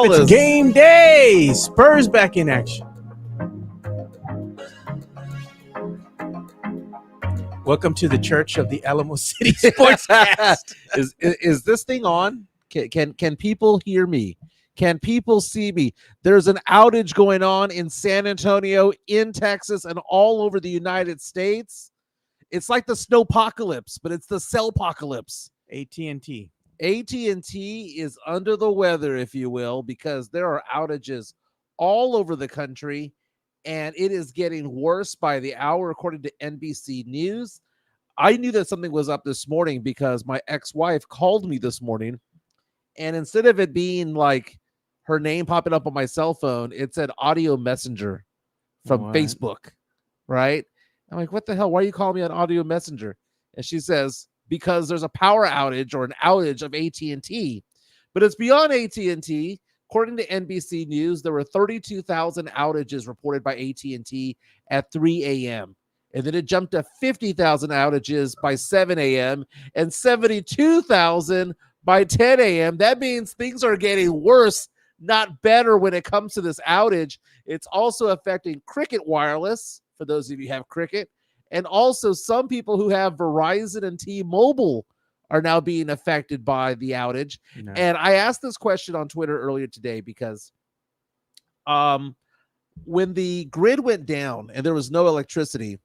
Gonzalez. It's game day. Spurs back in action. Welcome to the Church of the Alamo City Sportscast. Is this thing on? Can people hear me? Can people see me? There's an outage going on in San Antonio, in Texas, and all over the United States. It's like the Snowpocalypse, but it's the Cellpocalypse. AT&T. AT&T is under the weather, if you will, because there are outages all over the country, and it is getting worse by the hour, according to NBC News. I knew that something was up this morning because my ex-wife called me this morning, and instead of it being like her name popping up on my cell phone, it said audio messenger from Facebook, right? I'm like, what the hell? Why are you calling me on audio messenger? And she says, because there's a power outage or an outage of AT&T. But it's beyond AT&T. According to NBC News, there were 32,000 outages reported by AT&T at 3 a.m. And then it jumped to 50,000 outages by 7 a.m. and 72,000 by 10 a.m. That means things are getting worse, not better when it comes to this outage. It's also affecting Cricket Wireless, for those of you who have Cricket, and also some people who have Verizon and T-Mobile are now being affected by the outage. No. And I asked this question on Twitter earlier today because when the grid went down and there was no electricity,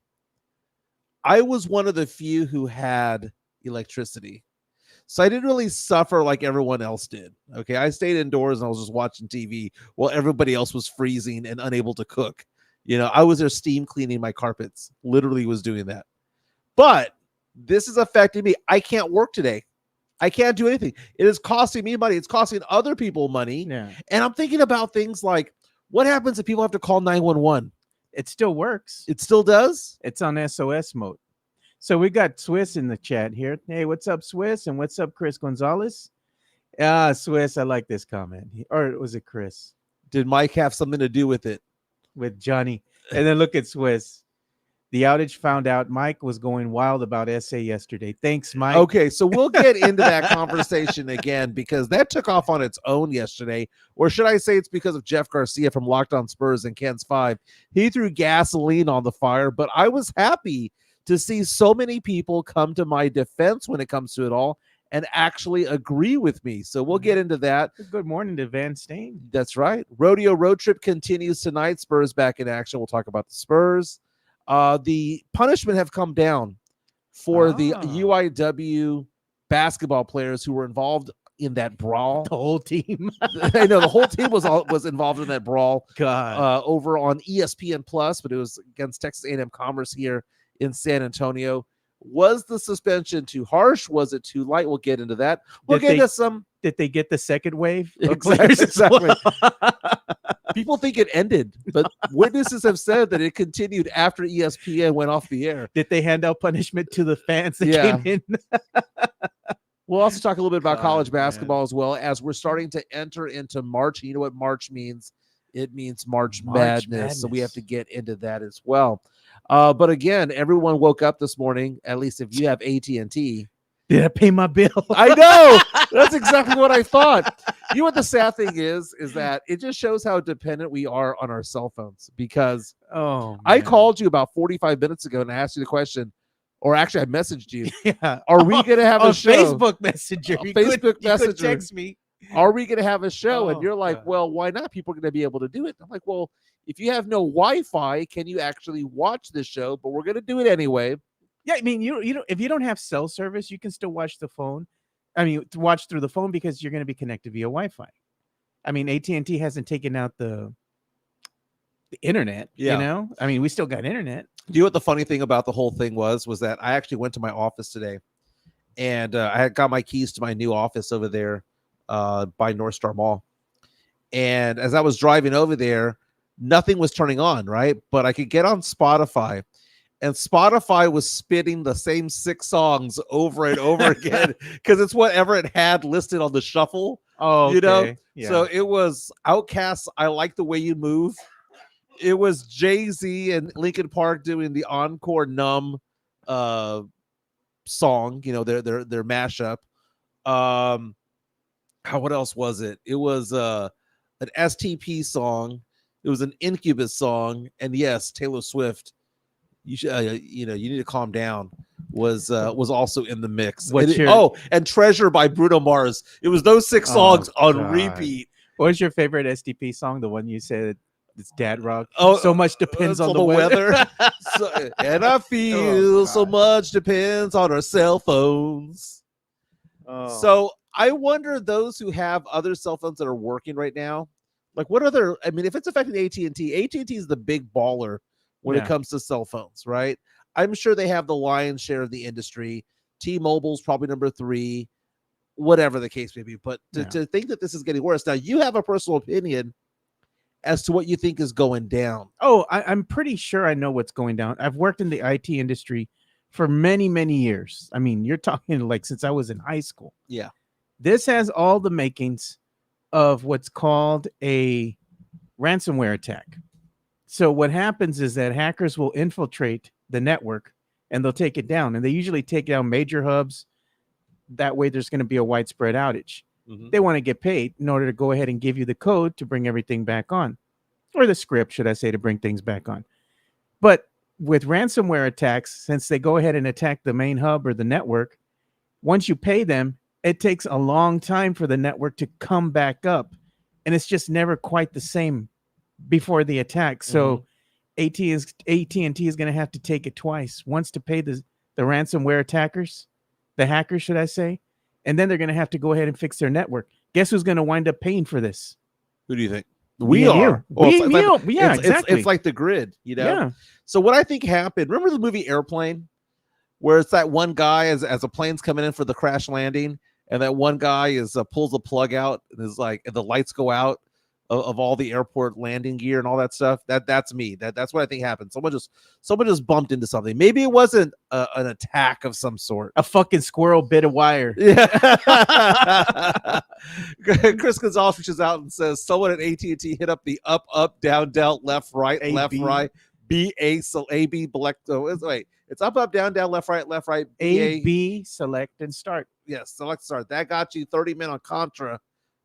I was one of the few who had electricity. So I didn't really suffer like everyone else did. Okay, I stayed indoors and I was just watching TV while everybody else was freezing and unable to cook. You know, I was there steam cleaning my carpets, literally was doing that. But this is affecting me. I can't work today. I can't do anything. It is costing me money. It's costing other people money. Yeah. And I'm thinking about things like, what happens if people have to call 911? It still works. It still does? It's on SOS mode. So we got Swiss in the chat here. Hey, what's up, Swiss? And what's up, Chris Gonzalez? Swiss, I like this comment. Or was it Chris? Did Mike have something to do with it? With Johnny. And then look at Swiss. The outage found out Mike was going wild about SA yesterday. Thanks, Mike. Okay, so we'll get into that conversation again because that took off on its own yesterday. Or should I say it's because of Jeff Garcia from Locked On Spurs and Ken's 5. He threw gasoline on the fire, but I was happy to see so many people come to my defense when it comes to it all and actually agree with me. So we'll get into that. Good morning to Van Steen. That's right. Rodeo Road Trip continues tonight. Spurs back in action. We'll talk about the Spurs. The punishment have come down for the UIW basketball players who were involved in that brawl. The whole team. I know the whole team was involved in that brawl. God. Over on ESPN Plus, but it was against Texas A&M Commerce here in San Antonio. Was the suspension too harsh? Was it too light? We'll get into that. We'll get into some. Did they get the second wave? Exactly. People think it ended, but witnesses have said that it continued after ESPN went off the air. Did they hand out punishment to the fans that came in? We'll also talk a little bit about college basketball as well, as we're starting to enter into March. You know what March means? It means March Madness. So we have to get into that as well. But again, everyone woke up this morning, at least if you have AT&T. Did I pay my bill? I know. That's exactly what I thought. You know what the sad thing is that it just shows how dependent we are on our cell phones because I called you about 45 minutes ago and I asked you the question, or actually I messaged you. Yeah. Are we going to have a show? Facebook Messenger. Facebook Messenger. You could text me. Are we going to have a show? And you're like, well, why not? People are going to be able to do it. I'm like, well, if you have no Wi-Fi, can you actually watch this show? But we're going to do it anyway. Yeah, I mean, you know, if you don't have cell service, you can still watch the phone. I mean, to watch through the phone because you're going to be connected via Wi-Fi. I mean, AT&T hasn't taken out the internet. You know, I mean, we still got internet. Do you know what the funny thing about the whole thing was that I actually went to my office today, and I had got my keys to my new office over there by North Star Mall. And as I was driving over there, nothing was turning on, right? But I could get on Spotify. And Spotify was spitting the same 6 songs over and over again because it's whatever it had listed on the shuffle. Oh, okay. You know? Yeah. So it was Outkast's I Like the Way You Move. It was Jay-Z and Linkin Park doing the Encore Numb song, you know, their mashup. What else was it? It was an STP song. It was an Incubus song, and yes, Taylor Swift. You should, you need to calm down. Was also in the mix. And Treasure by Bruno Mars. It was those 6 songs on repeat. What was your favorite STP song? The one you said it's dad rock. So much depends on the weather. And I feel so much depends on our cell phones. So I wonder those who have other cell phones that are working right now, like what other? I mean, if it's affecting AT&T is the big baller when it comes to cell phones, right? I'm sure they have the lion's share of the industry. T-Mobile's probably number 3, whatever the case may be. But to think that this is getting worse, now you have a personal opinion as to what you think is going down. Oh, I'm pretty sure I know what's going down. I've worked in the IT industry for many, many years. I mean, you're talking like since I was in high school. Yeah. This has all the makings of what's called a ransomware attack. So what happens is that hackers will infiltrate the network and they'll take it down. And they usually take down major hubs. That way there's going to be a widespread outage. Mm-hmm. They want to get paid in order to go ahead and give you the code to bring everything back on. Or the script, should I say, to bring things back on. But with ransomware attacks, since they go ahead and attack the main hub or the network, once you pay them, it takes a long time for the network to come back up. And it's just never quite the same before the attack. So AT&T is going to have to take it twice. Once to pay the ransomware attackers, the hackers, should I say, and then they're going to have to go ahead and fix their network. Guess who's going to wind up paying for this? Who do you think? We are. Exactly. It's like the grid, Yeah. So what I think happened, remember the movie Airplane, where it's that one guy as a plane's coming in for the crash landing, and that one guy is pulls the plug out and is like, and the lights go out of all the airport landing gear and all that stuff. That's me. That's what I think happened. Someone just bumped into something. Maybe it wasn't an attack of some sort. A fucking squirrel bit of wire. Yeah. Chris Gonzalez reaches out and says someone at AT&T hit up the up, down, left, right, A-B. left, right, B-A, so A-B, wait, it's up, down, left, right, A-B, select and start. Yes, select start. That got you 30 minute Contra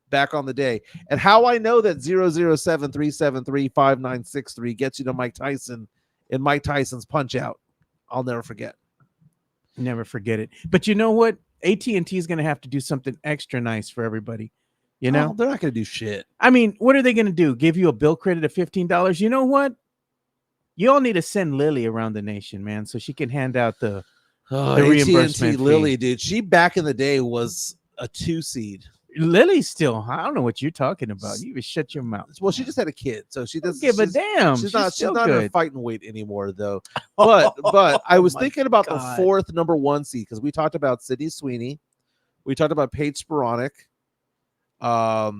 back on the day. And how I know that 007-373-5963 gets you to Mike Tyson in Mike Tyson's Punch Out, I'll never forget. Never forget it. But you know what? AT&T is going to have to do something extra nice for everybody. You know? They're not going to do shit. I mean, what are they going to do? Give you a bill credit of $15? You know what? You all need to send Lily around the nation, man, so she can hand out the reimbursement AT&T Lily, dude. She back in the day was a 2 seed. Lily's still, I don't know what you're talking about. You even shut your mouth. Well, she just had a kid, so she doesn't give a damn. She's not in her fighting weight anymore, though. But I was thinking about the 4th number 1 seed because we talked about Sydney Sweeney, we talked about Paige Sporonic, other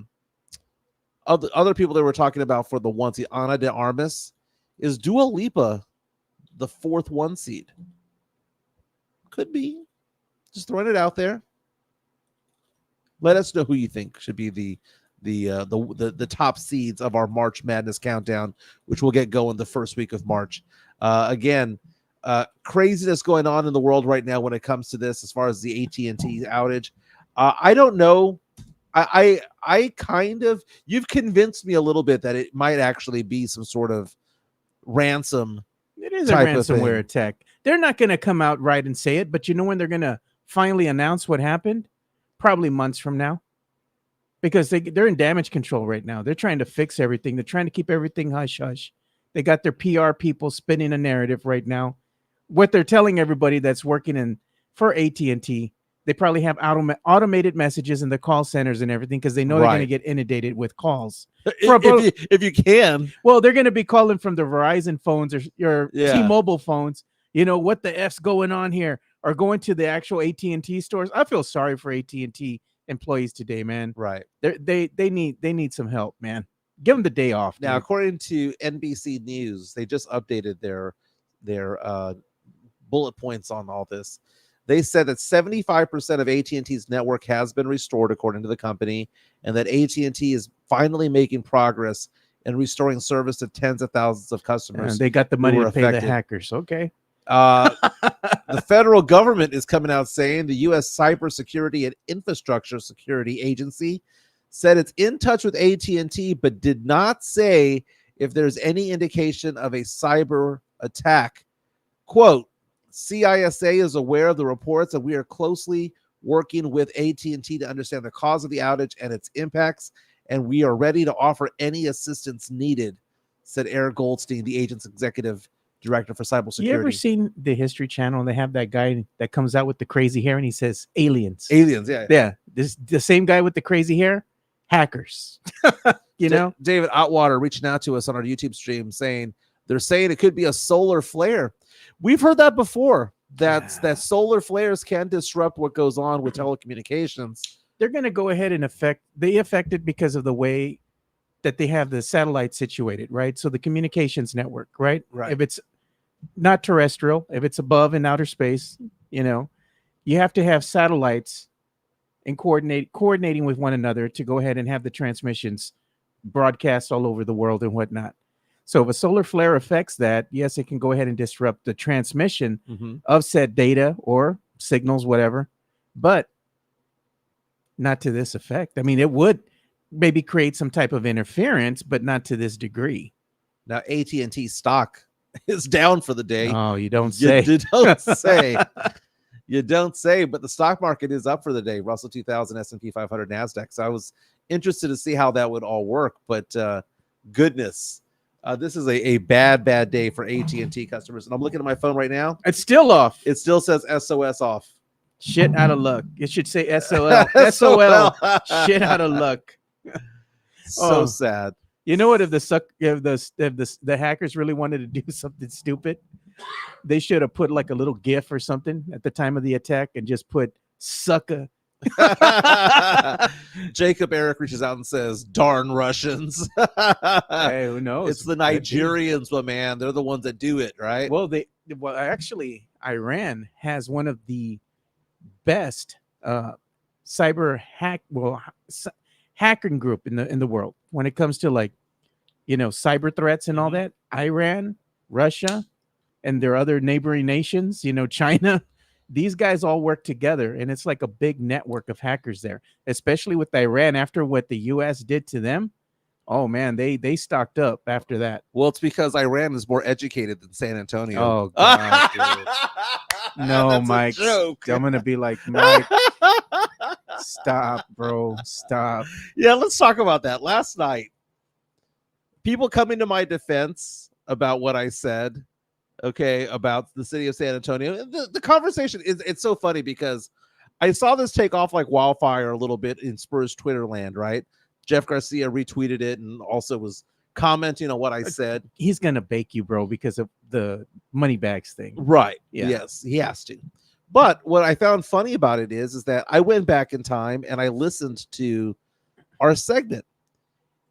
people that we're talking about for the 1 seed, Ana de Armas. Is Dua Lipa the 4th 1 seed? Could be. Just throwing it out there. Let us know who you think should be the top seeds of our March Madness countdown, which will get going the first week of March. Again, craziness going on in the world right now when it comes to this, as far as the AT&T outage. I don't know. I kind of, you've convinced me a little bit that it might actually be some sort of ransom. It is a ransomware attack. They're not going to come out right and say it, but you know when they're going to finally announce what happened? Probably months from now, because they're in damage control right now. They're trying to fix everything. They're trying to keep everything hush hush. They got their PR people spinning a narrative right now. What they're telling everybody that's working for AT&T, they probably have automated messages in the call centers and everything because they know they're going to get inundated with calls. If you can. Well, they're going to be calling from the Verizon phones or your T-Mobile phones. You know, what the F's going on here? Or going to the actual AT&T stores. I feel sorry for AT&T employees today, man. Right. They need some help, man. Give them the day off. Now, dude. According to NBC News, they just updated their bullet points on all this. They said that 75% of AT&T's network has been restored, according to the company, and that AT&T is finally making progress in restoring service to tens of thousands of customers. And they got the money to pay the hackers. Okay. The federal government is coming out saying the U.S. Cybersecurity and Infrastructure Security Agency said it's in touch with AT&T, but did not say if there's any indication of a cyber attack. Quote, CISA is aware of the reports and we are closely working with AT&T to understand the cause of the outage and its impacts, and we are ready to offer any assistance needed, said Eric Goldstein, the agent's executive director for cybersecurity. You ever seen the History Channel? They have that guy that comes out with the crazy hair and he says aliens. Aliens, yeah. Yeah. The same guy with the crazy hair, hackers. You know? David Otwater reaching out to us on our YouTube stream saying they're saying it could be a solar flare. We've heard that before. That solar flares can disrupt what goes on with telecommunications. They're going to go ahead and affect it because of the way that they have the satellite situated, right? So the communications network, right? Right. If it's not terrestrial, if it's above in outer space, you know, you have to have satellites and coordinating with one another to go ahead and have the transmissions broadcast all over the world and whatnot. So if a solar flare affects that, yes, it can go ahead and disrupt the transmission of said data or signals, whatever, but not to this effect. I mean, it would maybe create some type of interference, but not to this degree. Now, AT&T stock is down for the day. Oh, you don't say. You don't say. You don't say, but the stock market is up for the day. Russell 2000, S&P 500, NASDAQ. So I was interested to see how that would all work, but goodness. This is a bad day for AT&T customers. And I'm looking at my phone right now. It's still off. It still says SOS off. Shit out of luck. It should say SOL. SOL. Shit out of luck. So sad. You know what? If the hackers really wanted to do something stupid, they should have put like a little GIF or something at the time of the attack and just put sucker. Jacob Eric reaches out and says, darn Russians. Hey, who knows? It's the Nigerians, but man, they're the ones that do it, right? Well, actually, Iran has one of the best cyber hacking group in the world when it comes to, like, you know, cyber threats and all that. Iran, Russia, and their other neighboring nations, you know, China. These guys all work together, and it's like a big network of hackers there, especially with Iran after what the U.S. did to them. Oh, man, they stocked up after that. Well, it's because Iran is more educated than San Antonio. Oh, God, dude. No, Mike. I'm going to be like, Mike, stop, bro. Stop. Yeah, let's talk about that. Last night, people coming to my defense about what I said, okay, about the city of San Antonio. The conversation it's so funny because I saw this take off like wildfire a little bit in Spurs Twitter land, right? Jeff Garcia retweeted it and also was commenting on what I said. He's gonna bake you, bro, because of the money bags thing. Right. Yeah. Yes, he has to. But what I found funny about it is that I went back in time and I listened to our segment.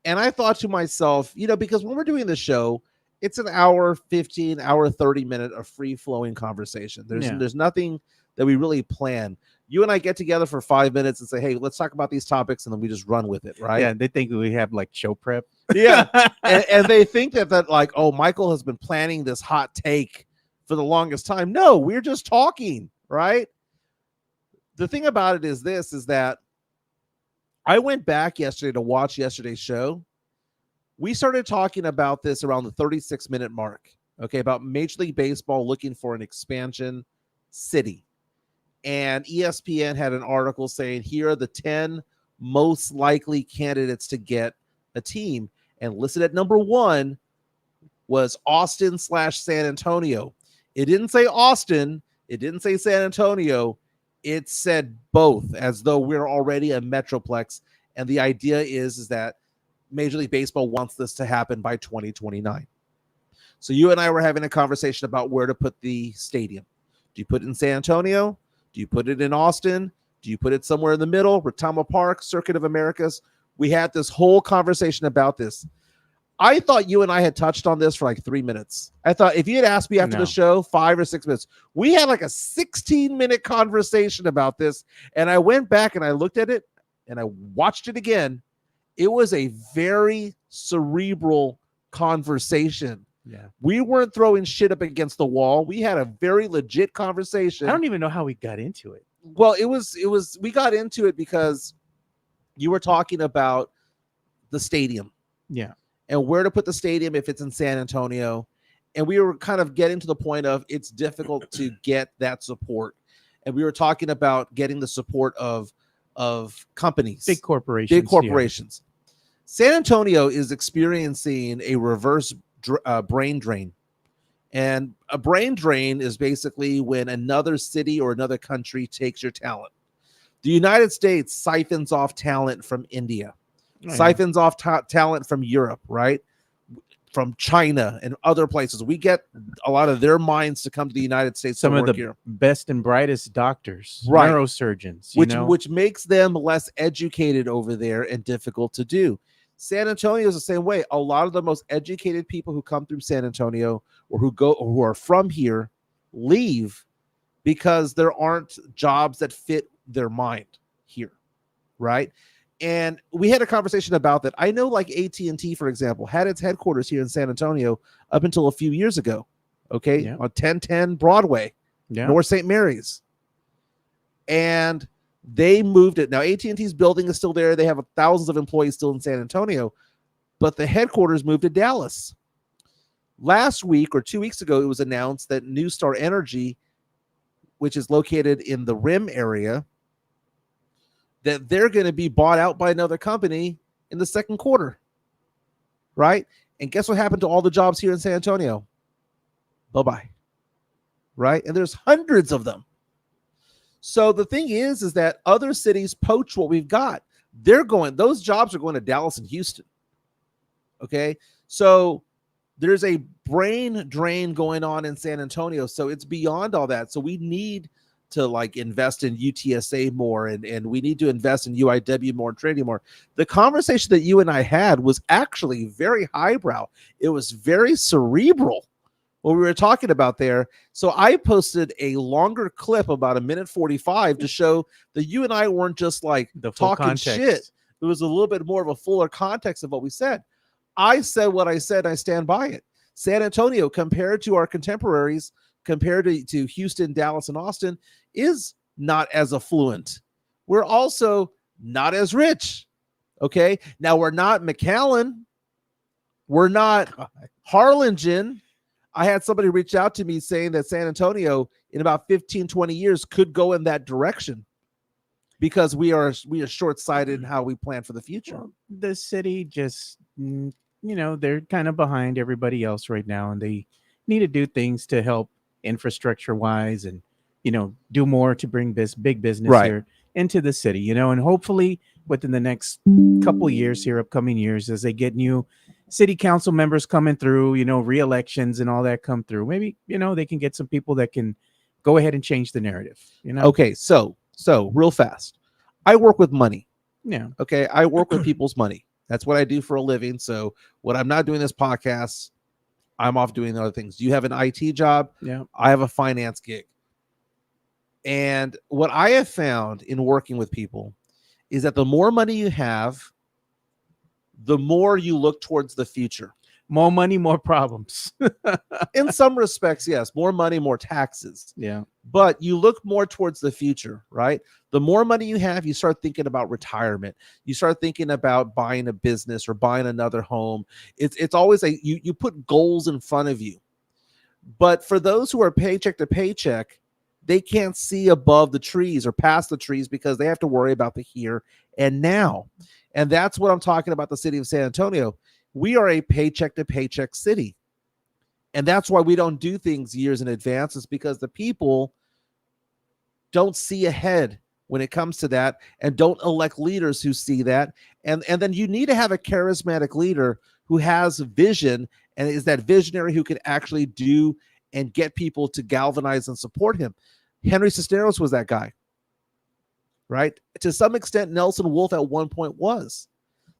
And I thought to myself, you know, because when we're doing the show, it's an hour 15, hour 30 minute of free flowing conversation. There's nothing that we really plan. You and I get together for 5 minutes and say, hey, let's talk about these topics. And then we just run with it. Right. Yeah. They think we have like show prep. Yeah. and they think that like, oh, Michael has been planning this hot take for the longest time. No, we're just talking. Right. The thing about it is that I went back yesterday to watch yesterday's show. We started talking about this around the 36-minute mark, okay, about Major League Baseball looking for an expansion city. And ESPN had an article saying, here are the 10 most likely candidates to get a team. And listed at number 1 was Austin/San Antonio. It didn't say Austin. It didn't say San Antonio. It said both, as though we're already a metroplex. And the idea is that Major League Baseball wants this to happen by 2029. So you and I were having a conversation about where to put the stadium. Do you put it in San Antonio? Do you put it in Austin? Do you put it somewhere in the middle? Retama Park, Circuit of Americas? We had this whole conversation about this. I thought you and I had touched on this for like 3 minutes. I thought if you had asked me after the show, 5 or 6 minutes, we had like a 16-minute conversation about this. And I went back and I looked at it and I watched it again. It was a very cerebral conversation. Yeah. We weren't throwing shit up against the wall. We had a very legit conversation. I don't even know how we got into it. Well, we got into it because you were talking about the stadium. Yeah. And where to put the stadium if it's in San Antonio. And we were kind of getting to the point of it's difficult to get that support. And we were talking about getting the support of companies, Big corporations. Big corporations. Yeah. San Antonio is experiencing a reverse brain drain. And a brain drain is basically when another city or another country takes your talent. The United States siphons off talent from India. Siphons off talent from Europe, right? From China and other places. We get a lot of their minds to come to the United States. Some to of the here. Best and brightest doctors, right. Neurosurgeons, which makes them less educated over there and difficult to do. San Antonio is the same way. A lot of the most educated people who come through San Antonio or who are from here leave because there aren't jobs that fit their mind here, right? And we had a conversation about that. I know like AT&T, for example, had its headquarters here in San Antonio up until a few years ago, okay, on 1010 Broadway, North St. Mary's. And they moved it. Now, AT&T's building is still there. They have thousands of employees still in San Antonio, but the headquarters moved to Dallas. Last week or 2 weeks ago, it was announced that New Star Energy, which is located in the Rim area, that they're going to be bought out by another company in the second quarter, right? And guess what happened to all the jobs here in San Antonio? Bye-bye, right? And there's hundreds of them. So the thing is that other cities poach what we've got. Those jobs are going to Dallas and Houston, okay? So there's a brain drain going on in San Antonio, so it's beyond all that. So we need to like invest in UTSA more, and we need to invest in UIW more and Trinity more. The conversation that you and I had was actually very highbrow. It was very cerebral what we were talking about there. So I posted a longer clip, about 1:45, to show that you and I weren't just like talking shit. It was a little bit more of a fuller context of what we said. I said what I said, and I stand by it. San Antonio, compared to our contemporaries, compared to Houston, Dallas, and Austin, is not as affluent. We're also not as rich. Okay. Now, we're not McAllen. We're not Harlingen. I had somebody reach out to me saying that San Antonio in about 15, 20 years could go in that direction because we are short-sighted in how we plan for the future. Well, the city just, they're kind of behind everybody else right now, and they need to do things to help infrastructure wise and do more to bring this big business here into the city, and hopefully within the next couple years here, upcoming years, as they get new city council members coming through, re-elections and all that come through, maybe they can get some people that can go ahead and change the narrative. Okay, so real fast, I work with money. Okay, I work with people's money. That's what I do for a living. So when I'm not doing this podcast, I'm off doing other things. You have an IT job. I have a finance gig. And what I have found in working with people is that the more money you have, the more you look towards the future. More money, more problems. In some respects, yes. More money, more taxes. Yeah. But you look more towards the future, right? The more money you have, you start thinking about retirement. You start thinking about buying a business or buying another home. It's always you put goals in front of you. But for those who are paycheck to paycheck, they can't see above the trees or past the trees because they have to worry about the here and now. And that's what I'm talking about the city of San Antonio. We are a paycheck to paycheck city. And that's why we don't do things years in advance. It's because the people don't see ahead when it comes to that and don't elect leaders who see that. And then you need to have a charismatic leader who has vision and is that visionary who can actually do and get people to galvanize and support him. Henry Cisneros was that guy, right? To some extent, Nelson Wolff at one point was.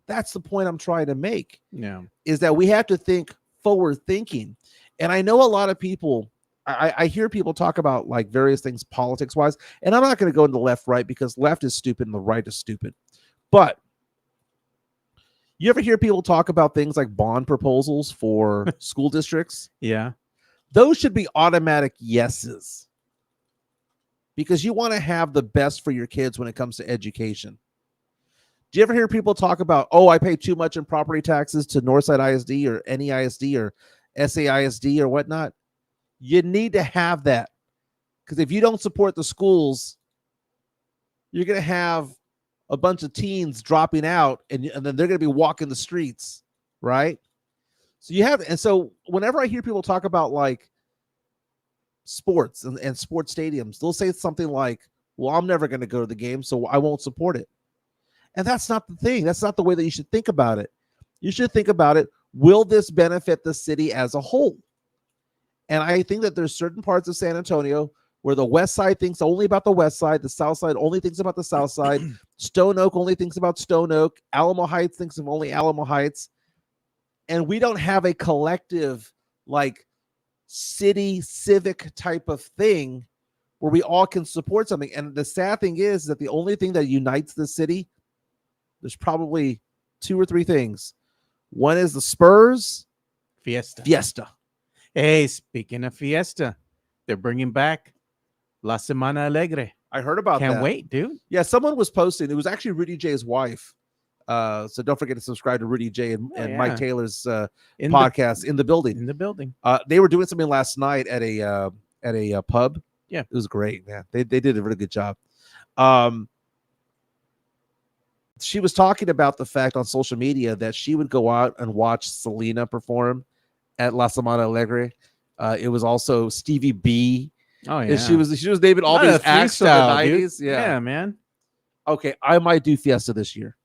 That's the point I'm trying to make. Yeah. Is that we have to think forward thinking. And I know a lot of people, I hear people talk about like various things politics wise, and I'm not going to go into left, right, because left is stupid and the right is stupid. But you ever hear people talk about things like bond proposals for school districts? Yeah. Those should be automatic yeses. Because you want to have the best for your kids when it comes to education. Do you ever hear people talk about, oh, I pay too much in property taxes to Northside ISD or NEISD or SAISD or whatnot? You need to have that, because if you don't support the schools, you're going to have a bunch of teens dropping out, and then they're going to be walking the streets, right? So you have, and so whenever I hear people talk about like sports and sports stadiums, they'll say something like, well, I'm never going to go to the game, so I won't support it. And that's not the thing. That's not the way that you should think about it. You should think about it, will this benefit the city as a whole? And I think that there's certain parts of San Antonio where the west side thinks only about the west side, the south side only thinks about the south side, Stone Oak only thinks about Stone Oak, Alamo Heights thinks of only Alamo Heights. And we don't have a collective, like, city civic type of thing where we all can support something. And the sad thing is that the only thing that unites the city, there's probably 2 or 3 things. One is the Spurs. Fiesta. Hey, speaking of fiesta, they're bringing back La Semana Alegre. I heard about that. Can't wait, dude. Yeah, someone was posting. It was actually Rudy J's wife. So don't forget to subscribe to Rudy J and Mike Taylor's podcast, In the Building. In the Building. They were doing something last night at a pub. Yeah, it was great, man. They did a really good job. She was talking about the fact on social media that she would go out and watch Selena perform at La Semana Alegre. It was also Stevie B. Oh yeah, and she was naming all these acts from the 90s. Yeah, man. Okay, I might do Fiesta this year.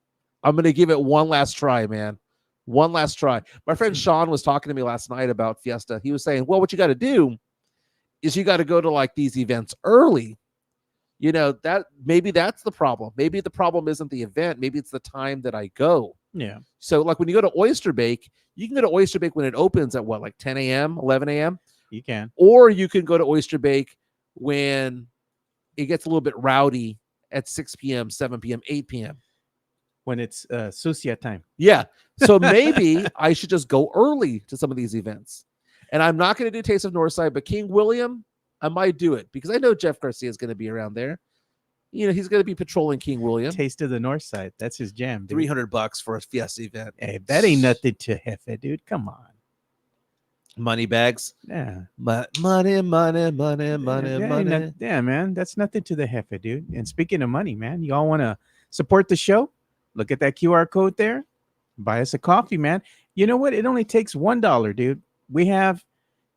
I'm gonna give it one last try, man. One last try. My friend Sean was talking to me last night about Fiesta. He was saying, well, what you got to do is you got to go to like these events early. You know, that maybe that's the problem. Maybe the problem isn't the event. Maybe it's the time that I go. Yeah. So like when you go to Oyster Bake, you can go to Oyster Bake when it opens at what, like 10 a.m., 11 a.m.? You can. Or you can go to Oyster Bake when it gets a little bit rowdy at 6 p.m., 7 p.m., 8 p.m. When it's sucia time. Yeah. So maybe I should just go early to some of these events. And I'm not going to do Taste of Northside, but King William, I might do it because I know Jeff Garcia is going to be around there. You know, he's going to be patrolling King William. Taste of the North Side. That's his jam, dude. $300 for a Fiesta event. Hey, that ain't nothing to Jefe, dude. Come on. Money bags. Yeah. Money. Yeah, man. That's nothing to the Jefe, dude. And speaking of money, man, you all want to support the show? Look at that QR code there. Buy us a coffee, man. You know what? It only takes $1, dude.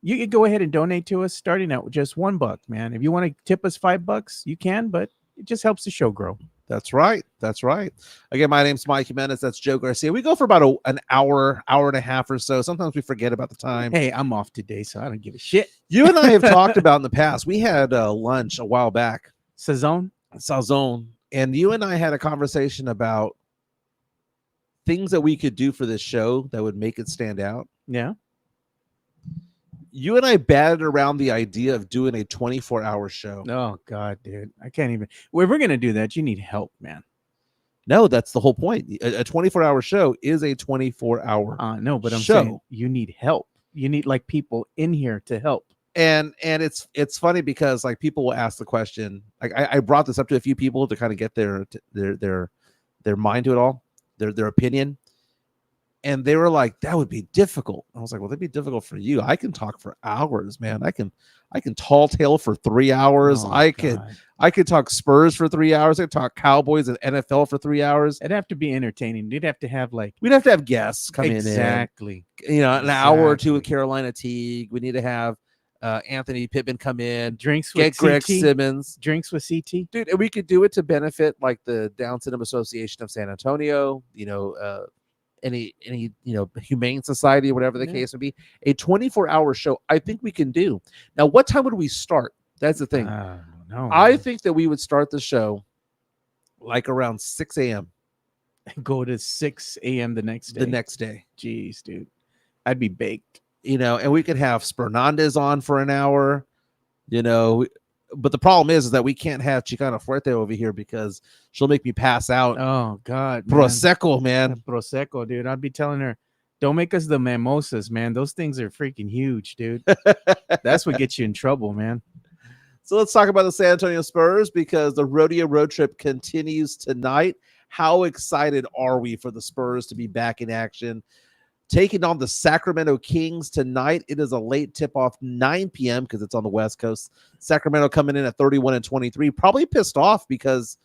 You can go ahead and donate to us starting out with just $1, man. If you want to tip us $5, you can, but it just helps the show grow. That's right. That's right. Again, my name's Mike Jimenez. That's Joe Garcia. We go for about an hour and a half or so. Sometimes we forget about the time. Hey, I'm off today, so I don't give a shit. You and I have talked about in the past. We had lunch a while back. Sazon. And you and I had a conversation about things that we could do for this show that would make it stand out. Yeah. You and I batted around the idea of doing a 24-hour show. Oh, God, dude. I can't even. Well, if we're going to do that, you need help, man. No, that's the whole point. A 24-hour show is a 24-hour no, but I'm show. saying you need help. You need like people in here to help. And it's funny because like people will ask the question. Like I brought this up to a few people to kind of get their mind to it all, their opinion. And they were like, that would be difficult. I was like, well, that'd be difficult for you. I can talk for hours, man. I can tall tale for 3 hours. Oh, I could talk Spurs for 3 hours. I could talk Cowboys and NFL for 3 hours. It'd have to be entertaining. We'd have to have guests come in. Exactly. You know, an hour or two with Carolina Teague. We need to have Anthony Pittman come in. Drinks with get Greg Simmons. Drinks with CT. Dude, and we could do it to benefit like the Down Syndrome Association of San Antonio, you know, any you know, humane society or whatever the case would be. A 24-hour show I think we can do. Now, what time would we start? That's the thing. No, I think that we would start the show like around 6 a.m. Go to 6 a.m. the next day. Jeez, dude. I'd be baked. You know, and we could have Spernandez on for an hour, you know. But the problem is that we can't have Chicana Fuerte over here because she'll make me pass out. Oh, God. Prosecco, man. Prosecco, dude. I'd be telling her, don't make us the mimosas, man. Those things are freaking huge, dude. That's what gets you in trouble, man. So let's talk about the San Antonio Spurs because the rodeo road trip continues tonight. How excited are we for the Spurs to be back in action? Taking on the Sacramento Kings tonight. It is a late tip-off, 9 p.m. because it's on the West Coast. Sacramento coming in at 31-23, probably pissed off because,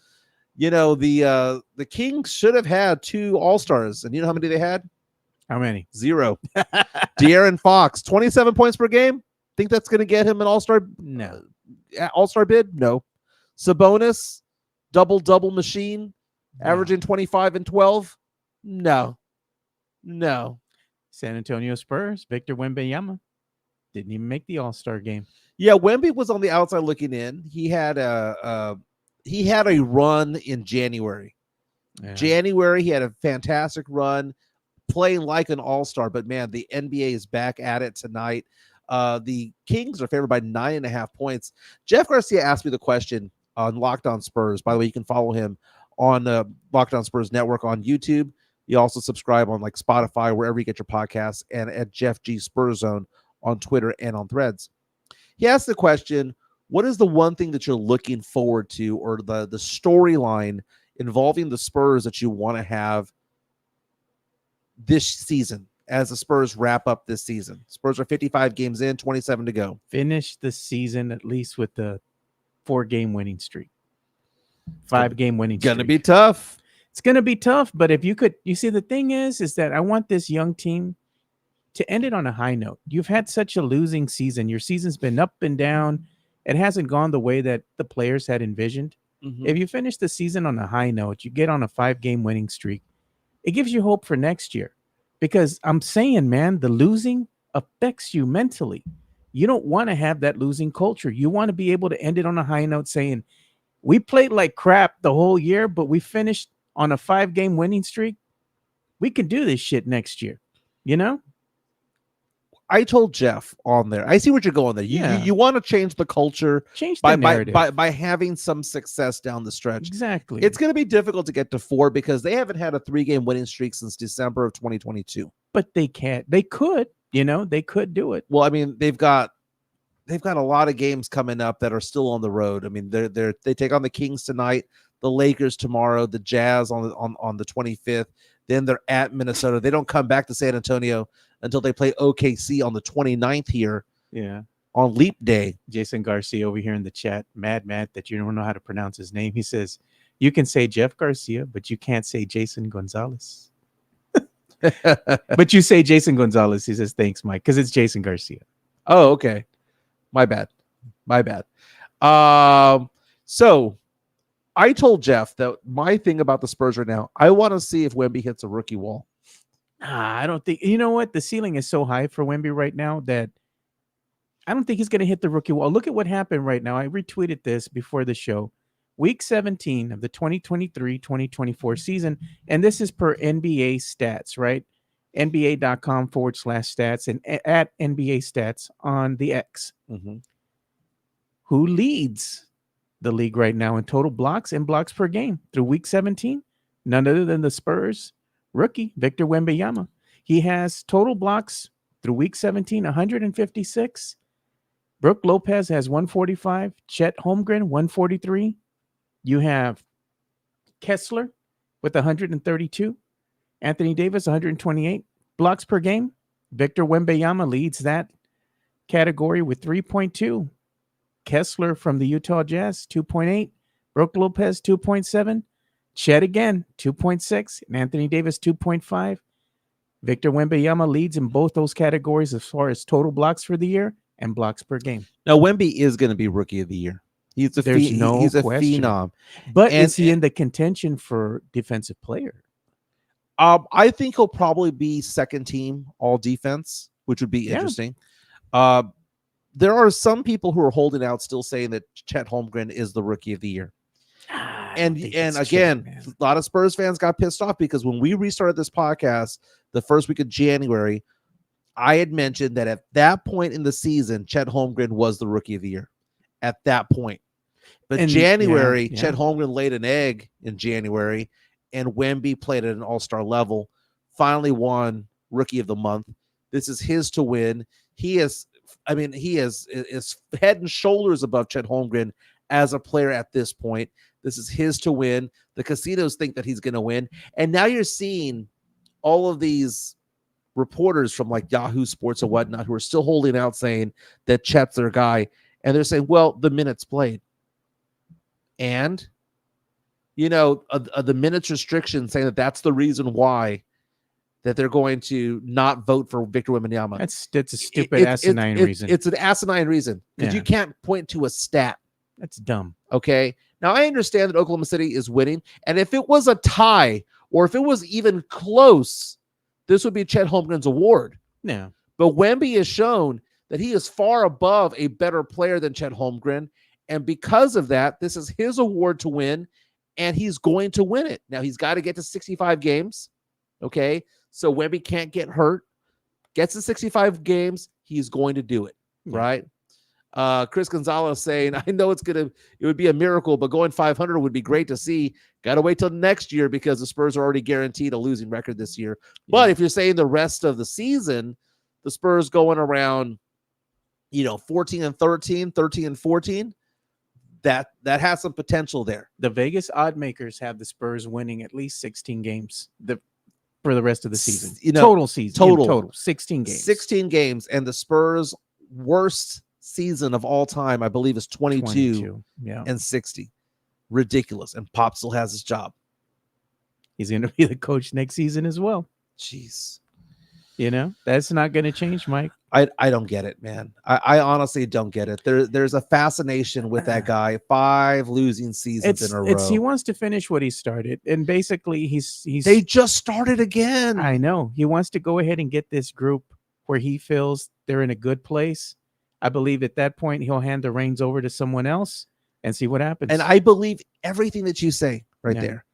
the Kings should have had 2 All-Stars. And you know how many they had? How many? 0. De'Aaron Fox, 27 points per game. Think that's going to get him an All-Star? No. All-Star bid? No. Sabonis, double machine, averaging 25 and 12? No. San Antonio Spurs, Victor Wembanyama didn't even make the All-Star game. Yeah, Wemby was on the outside looking in. He had a run in January. Yeah. January, he had a fantastic run, playing like an all-star. But man, the NBA is back at it tonight. The Kings are favored by 9.5 points. Jeff Garcia asked me the question on Locked On Spurs. By the way, you can follow him on Locked On Spurs Network on YouTube. You also subscribe on like Spotify, wherever you get your podcasts, and at Jeff G Spurs Zone on Twitter and on Threads. He asked the question, what is the one thing that you're looking forward to, or the storyline involving the Spurs that you want to have this season as the Spurs wrap up this season? Spurs are 55 games in, 27 to go. Finish the season at least with the 4-game winning streak. 5-game winning streak. Gonna be tough. It's going to be tough, but if you could, you see, the thing is that I want this young team to end it on a high note. You've had such a losing season. Your season's been up and down. It hasn't gone the way that the players had envisioned. Mm-hmm. If you finish the season on a high note, you get on a 5-game winning streak, it gives you hope for next year. Because I'm saying, man, the losing affects you mentally. You don't want to have that losing culture. You want to be able to end it on a high note saying, we played like crap the whole year, but we finished on a 5-game winning streak. We can do this shit next year. I told Jeff on there, I see what you're going there. You want to change the culture, change the narrative by having some success down the stretch. Exactly. It's going to be difficult to get to 4 because they haven't had a 3-game winning streak since December of 2022. But they can't. They could. They could do it. Well, I mean, they've got a lot of games coming up that are still on the road. I mean, they take on the Kings tonight, the Lakers tomorrow, the Jazz on the 25th. Then they're at Minnesota. They don't come back to San Antonio until they play OKC on the 29th here. Yeah. On Leap Day. Jason Garcia over here in the chat, mad that you don't know how to pronounce his name. He says, you can say Jeff Garcia, but you can't say Jason Gonzalez. But you say Jason Gonzalez. He says, thanks, Mike, because it's Jason Garcia. Oh, okay. My bad. So I told Jeff that my thing about the Spurs right now, I want to see if Wemby hits a rookie wall. I don't think, you know what? The ceiling is so high for Wemby right now that I don't think he's going to hit the rookie wall. Look at what happened right now. I retweeted this before the show. Week 17 of the 2023-2024 season. And this is per NBA stats, right? NBA.com/stats and at NBA stats on the X. Mm-hmm. Who leads the league right now in total blocks and blocks per game through week 17? None other than the Spurs rookie, Victor Wembanyama. He has total blocks through week 17, 156. Brook Lopez has 145. Chet Holmgren, 143. You have Kessler with 132. Anthony Davis, 128. Blocks per game. Victor Wembanyama leads that category with 3.2. Kessler from the Utah Jazz, 2.8. Brook Lopez, 2.7. Chet again, 2.6. And Anthony Davis, 2.5. Victor Wembanyama leads in both those categories as far as total blocks for the year and blocks per game. Now, Wemby is going to be rookie of the year. He's a phenom. But is he in the contention for defensive player? I think he'll probably be second team all defense, which would be interesting. There are some people who are holding out, still saying that Chet Holmgren is the rookie of the year. And again, a lot of Spurs fans got pissed off because when we restarted this podcast the first week of January, I had mentioned that at that point in the season, Chet Holmgren was the rookie of the year. At that point. But Chet Holmgren laid an egg in January, and Wemby played at an all-star level, finally won rookie of the month. This is his to win. He is head and shoulders above Chet Holmgren as a player at this point. This is his to win. The casinos think that he's going to win. And now you're seeing all of these reporters from like Yahoo Sports and whatnot who are still holding out saying that Chet's their guy. And they're saying, well, the minutes played. And, the minutes restriction saying that that's the reason why that they're going to not vote for Victor Wembanyama. That's a stupid, asinine reason. It's an asinine reason because you can't point to a stat. That's dumb. Okay. Now, I understand that Oklahoma City is winning. And if it was a tie or if it was even close, this would be Chet Holmgren's award. Yeah. But Wemby has shown that he is far above a better player than Chet Holmgren. And because of that, this is his award to win, and he's going to win it. Now, he's got to get to 65 games. Okay. So Wemby can't get hurt. Gets to 65 games, he's going to do it. Yeah. Right. Chris Gonzalez saying, I know it would be a miracle, but going 500 would be great to see. Got to wait till next year because the Spurs are already guaranteed a losing record this year. Yeah. But if you're saying the rest of the season, the Spurs going around, 14-13, 13-14, that has some potential there. The Vegas odd makers have the Spurs winning at least 16 games for the rest of the season. Total 16 games. 16 games, and the Spurs' worst season of all time, I believe, is 22 and 60. Ridiculous. And Pop still has his job. He's going to be the coach next season as well. Jeez. That's not going to change, Mike. I don't get it, man. I honestly don't get it. There's a fascination with that guy. 5 losing seasons in a row. He wants to finish what he started, and basically they just started again. I know. He wants to go ahead and get this group where he feels they're in a good place. I believe at that point he'll hand the reins over to someone else and see what happens. And I believe everything that you say there.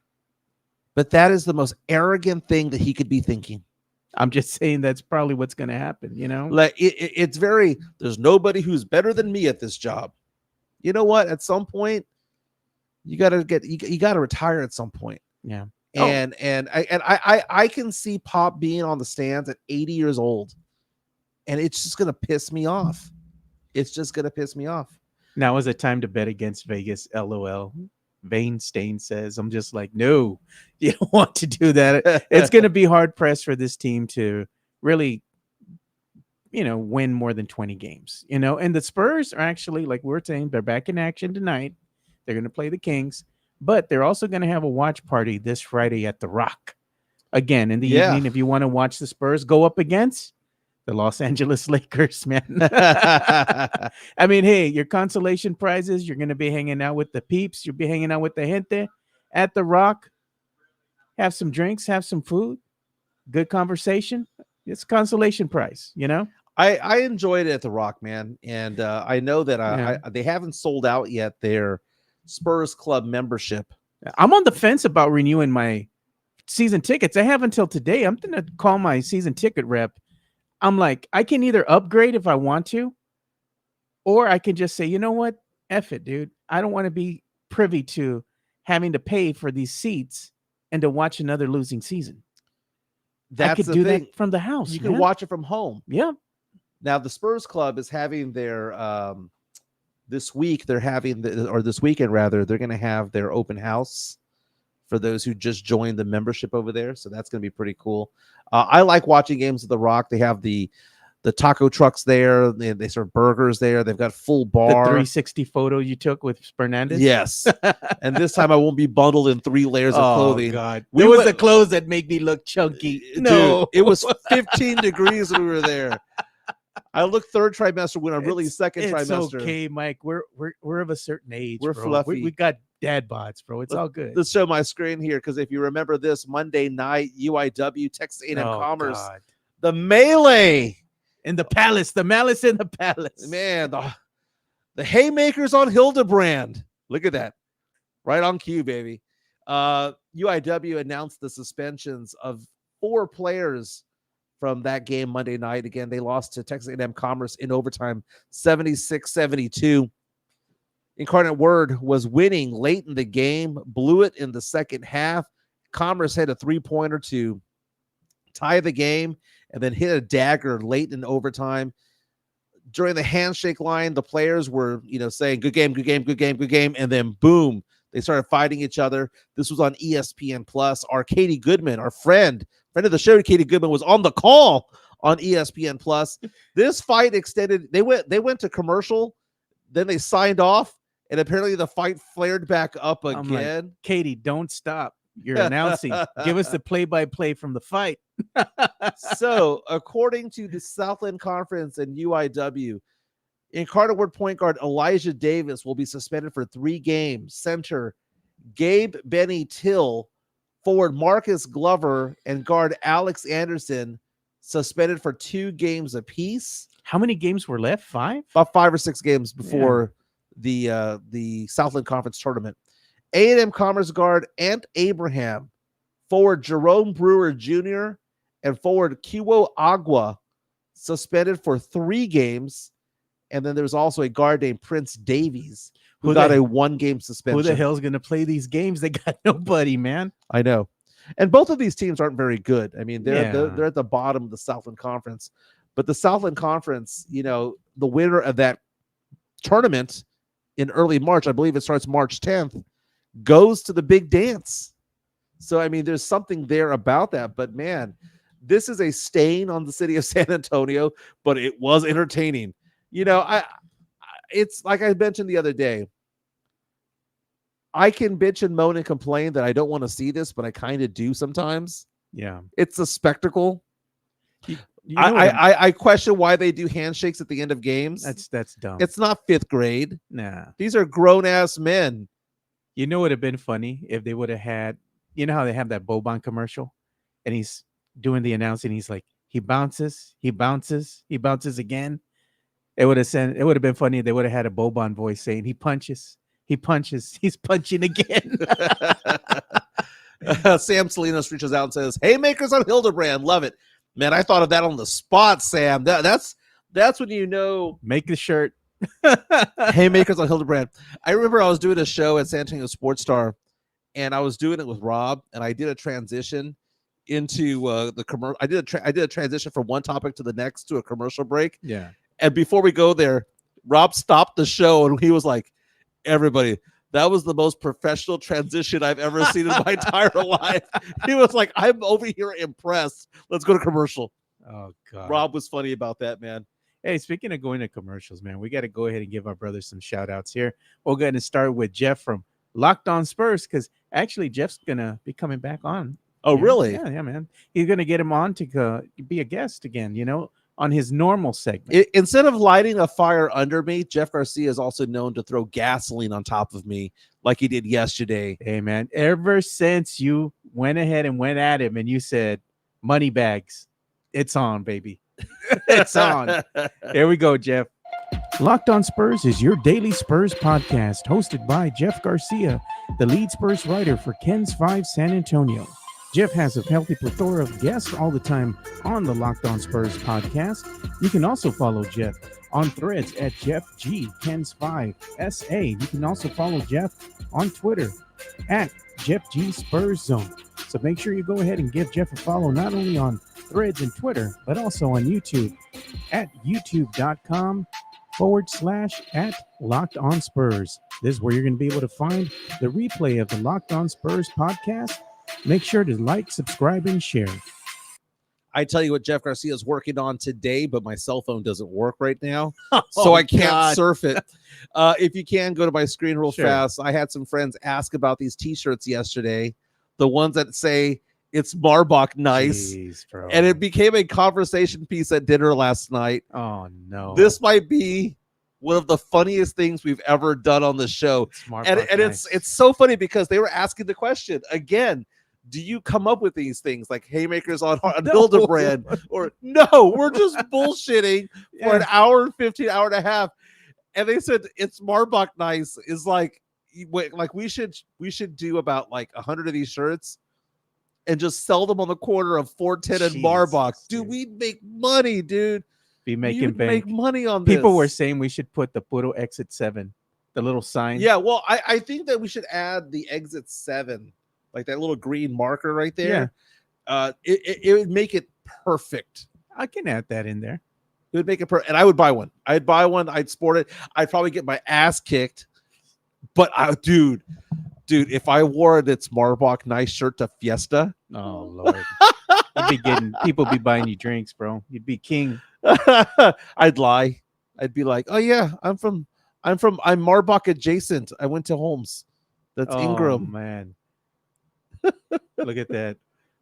But that is the most arrogant thing that he could be thinking. I'm just saying that's probably what's going to happen, Like it's there's nobody who's better than me at this job. You know what? At some point, you got to retire at some point. Yeah. And I can see Pop being on the stands at 80 years old, and it's just going to piss me off. It's just going to piss me off. Now is a time to bet against Vegas. LOL. Vane Stain says, I'm just like, no, you don't want to do that. It's going to be hard pressed for this team to really, win more than 20 games, and the Spurs are actually, like we're saying, they're back in action tonight. They're going to play the Kings, but they're also going to have a watch party this Friday at the Rock again in the evening. If you want to watch the Spurs go up against the Los Angeles Lakers, man. I mean, hey, your consolation prizes, you're going to be hanging out with the peeps. You'll be hanging out with the gente at the Rock. Have some drinks, have some food, good conversation. It's a consolation prize, I enjoyed it at the Rock, man. And I know that they haven't sold out yet their Spurs Club membership. I'm on the fence about renewing my season tickets. I have until today. I'm going to call my season ticket rep. I'm like, I can either upgrade if I want to, or I can just say, you know what? F it, dude. I don't want to be privy to having to pay for these seats and to watch another losing season. I could do that from the house. You can watch it from home. Yeah. Now the Spurs Club is having their this weekend rather, they're going to have their open house for those who just joined the membership over there. So that's going to be pretty cool. I like watching games at the Rock. They have the taco trucks there. They serve burgers there. They've got full bar. The 360 photo you took with Fernandez? Yes. And this time I won't be bundled in 3 layers of clothing. Oh, God. It was the clothes that made me look chunky. No. Dude, it was 15 degrees when we were there. I look third trimester when I'm really second trimester. It's okay, Mike. We're of a certain age. We're bro. fluffy. We got dad bods, bro. It's all good. Let's show my screen here, because if you remember this Monday night, UIW, Texas A&M Commerce, God. The melee in the palace, the malice in the palace. Man, the haymakers on Hildebrand. Look at that. Right on cue, baby. UIW announced the suspensions of 4 players from that game Monday night. Again, they lost to Texas A&M Commerce in overtime, 76-72. Incarnate Word was winning late in the game, blew it in the second half. Commerce had a 3-pointer to tie the game, and then hit a dagger late in overtime. During the handshake line, the players were, saying good game, good game, good game, good game, and then boom, they started fighting each other. This was on ESPN Plus. Our Katie Goodman, our friend of the show, Katie Goodman, was on the call on ESPN Plus. This fight extended. They went to commercial, then they signed off, and apparently the fight flared back up again. I'm like, Katie, don't stop. You're announcing. Give us the play-by-play from the fight. So, according to the Southland Conference and UIW, Incarnate Word point guard Elijah Davis will be suspended for 3 games. Center Gabe Benny Till, forward Marcus Glover, and guard Alex Anderson suspended for 2 games apiece. How many games were left? 5? About 5 or 6 games before the Southland Conference tournament. A&M Commerce guard Ant Abraham, forward Jerome Brewer Jr., and forward Kiwo Agua suspended for 3 games. And then there's also a guard named Prince Davies who got a 1-game suspension. Who the hell's going to play these games? They got nobody, man. I know. And both of these teams aren't very good. I mean, they're at the bottom of the Southland Conference. But the Southland Conference, the winner of that tournament in early March, I believe it starts March 10th, goes to the big dance. So, I mean, there's something there about that. But, man, this is a stain on the city of San Antonio, but it was entertaining. It's like I mentioned the other day. I can bitch and moan and complain that I don't want to see this, but I kind of do sometimes. Yeah. It's a spectacle. I question why they do handshakes at the end of games. That's dumb. It's not 5th grade. Nah. These are grown-ass men. You know what would have been funny if they would have had, how they have that Boban commercial and he's doing the announcing. He's like, he bounces again. It would have been funny if they would have had a Boban voice saying he punches, he's punching again. Sam Salinas reaches out and says, haymakers on Hildebrand. Love it. Man, I thought of that on the spot, Sam. That's when make the shirt. Haymakers on Hildebrand. I remember I was doing a show at San Antonio Sports Star, and I was doing it with Rob, and I did a transition into the commercial. I did a transition from one topic to the next to a commercial break. Yeah. And before we go there, Rob stopped the show, and he was like, everybody, that was the most professional transition I've ever seen in my entire life. He was like, I'm over here impressed. Let's go to commercial. Oh, God. Rob was funny about that, man. Hey, speaking of going to commercials, man, we got to go ahead and give our brothers some shout outs here. We'll go ahead and start with Jeff from Locked On Spurs, because actually Jeff's going to be coming back on. Oh, really? Yeah, man. He's going to get him on to be a guest again, on his normal segment. Instead of lighting a fire under me, Jeff Garcia is also known to throw gasoline on top of me like he did yesterday. Hey, man, ever since you went ahead and went at him and you said, money bags, it's on, baby. It's on. Here we go, Jeff. Locked On Spurs is your daily Spurs podcast, hosted by Jeff Garcia, the lead Spurs writer for Ken's 5 San Antonio. Jeff has a healthy plethora of guests all the time on the Locked On Spurs podcast. You can also follow Jeff on Threads at Jeff G Ken's 5 SA. You can also follow Jeff on Twitter at Jeff G Spurs Zone. So make sure you go ahead and give Jeff a follow not only on Threads and Twitter, but also on YouTube at youtube.com/@LockedOnSpurs. This is where you're going to be able to find the replay of the Locked On Spurs podcast. Make sure to like, subscribe, and share. I tell you what Jeff Garcia is working on today, but my cell phone doesn't work right now, so I can't surf it. If you can, go to my screen real fast. I had some friends ask about these T-shirts yesterday, the ones that say it's Marbach nice. Jeez, bro. And it became a conversation piece at dinner last night. Oh, no. This might be one of the funniest things we've ever done on the show. And nice. it's so funny because they were asking the question again. Do you come up with these things like haymakers on Hildebrand? Or no, we're just bullshitting for an hour and 15, hour and a half. And they said it's Marbach nice is like we should do about like 100 of these shirts and just sell them on the corner of 410 and Marbach. Dude, we'd make money, dude. Be making bank. Make money on this. People were saying we should put the Puro Exit 7, the little sign. Yeah, well, I think that we should add the Exit 7. Like that little green marker right there. Yeah. It would make it perfect. I can add that in there. It would make it and I would buy one. I'd buy one. I'd sport it. I'd probably get my ass kicked. But dude, if I wore its Marbach nice shirt to Fiesta, oh Lord, people be buying you drinks, bro. You'd be king. I'd lie. I'd be like, oh yeah, I'm Marbach adjacent. I went to Holmes. That's Ingram. Man. Look at that.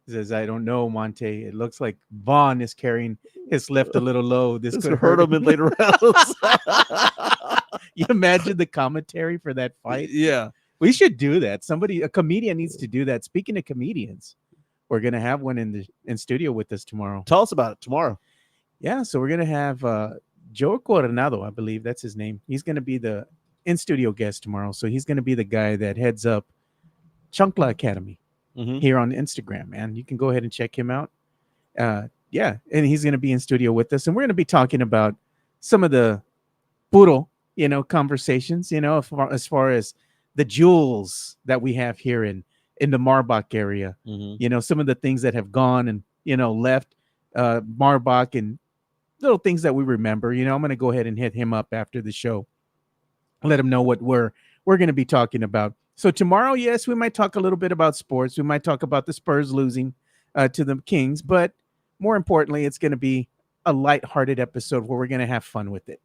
It says, I don't know, Monte. It looks like Vaughn is carrying his left a little low. This could hurt him in later rounds. You imagine the commentary for that fight? Yeah. We should do that. A comedian needs to do that. Speaking of comedians, we're going to have one in studio with us tomorrow. Tell us about it tomorrow. Yeah, so we're going to have Joe Coronado, I believe that's his name. He's going to be the in-studio guest tomorrow. So he's going to be the guy that heads up Chancla Academy here on Instagram, man. You can go ahead and check him out. Yeah, and he's going to be in studio with us. And we're going to be talking about some of the puro, conversations, as far as the jewels that we have here in the Marbach area. Some of the things that have gone and, left Marbach and little things that we remember. I'm going to go ahead and hit him up after the show. Let him know what we're going to be talking about. So tomorrow, yes, we might talk a little bit about sports. We might talk about the Spurs losing to the Kings, but more importantly, it's going to be a lighthearted episode where we're going to have fun with it,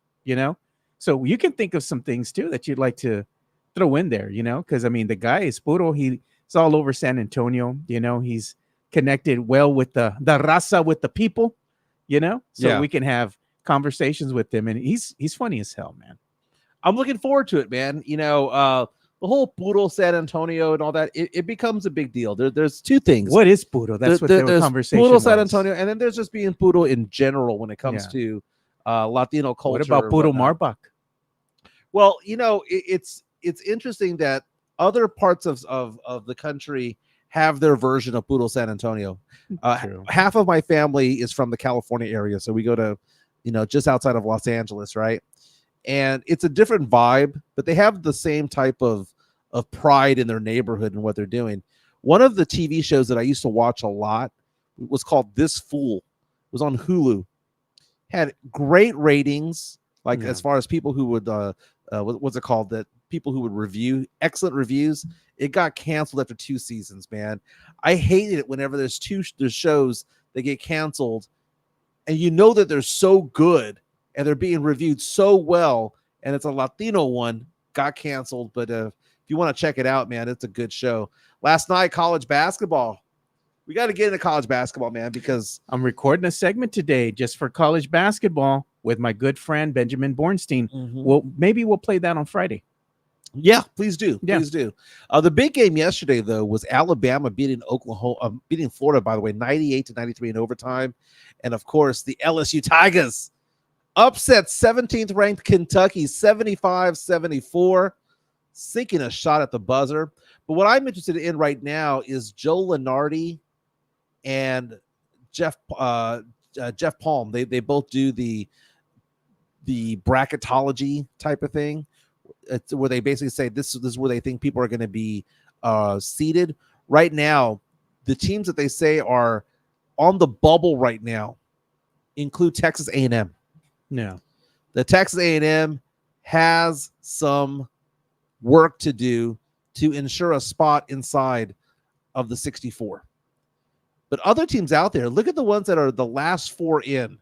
So you can think of some things too that you'd like to throw in there, because I mean, the guy is puro. He's all over San Antonio. He's connected well with the raza, with the people, so we can have conversations with him, and he's funny as hell, man. I'm looking forward to it, man. The whole puro San Antonio and all that, it becomes a big deal. There's two things. What is puro? That's what their conversation puro was. San Antonio, and then there's just being puro in general when it comes to Latino culture. What about puro Marbach? Well, it's interesting that other parts of the country have their version of puro San Antonio. Half of my family is from the California area, so we go to, just outside of Los Angeles, right? And it's a different vibe, but they have the same type of pride in their neighborhood and what they're doing. One of the TV shows that I used to watch a lot was called This Fool. It was on Hulu. Had great ratings, as far as people who would, what's it called? That people who would review, excellent reviews. It got canceled after 2 seasons, man. I hated it whenever there's shows that get canceled, and that they're so good, and they're being reviewed so well, and it's a Latino one, got canceled. But if you want to check it out, man, it's a good show. Last night, college basketball. We got to get into college basketball, man, because I'm recording a segment today just for college basketball with my good friend Benjamin Bornstein. Well, maybe we'll play that on Friday. Yeah, please do. Please do. The big game yesterday, though, was Alabama beating Florida, by the way, 98-93 in overtime. And, of course, the LSU Tigers upset 17th ranked Kentucky 75-74, sinking a shot at the buzzer. But what I'm interested in right now is Joe Lunardi and Jeff Palm. They both do the bracketology type of thing. It's where they basically say this is where they think people are going to be seated. Right now, the teams that they say are on the bubble right now include Texas A&M. No, the Texas A&M has some work to do to ensure a spot inside of the 64. But other teams out there, look at the ones that are the last 4 in.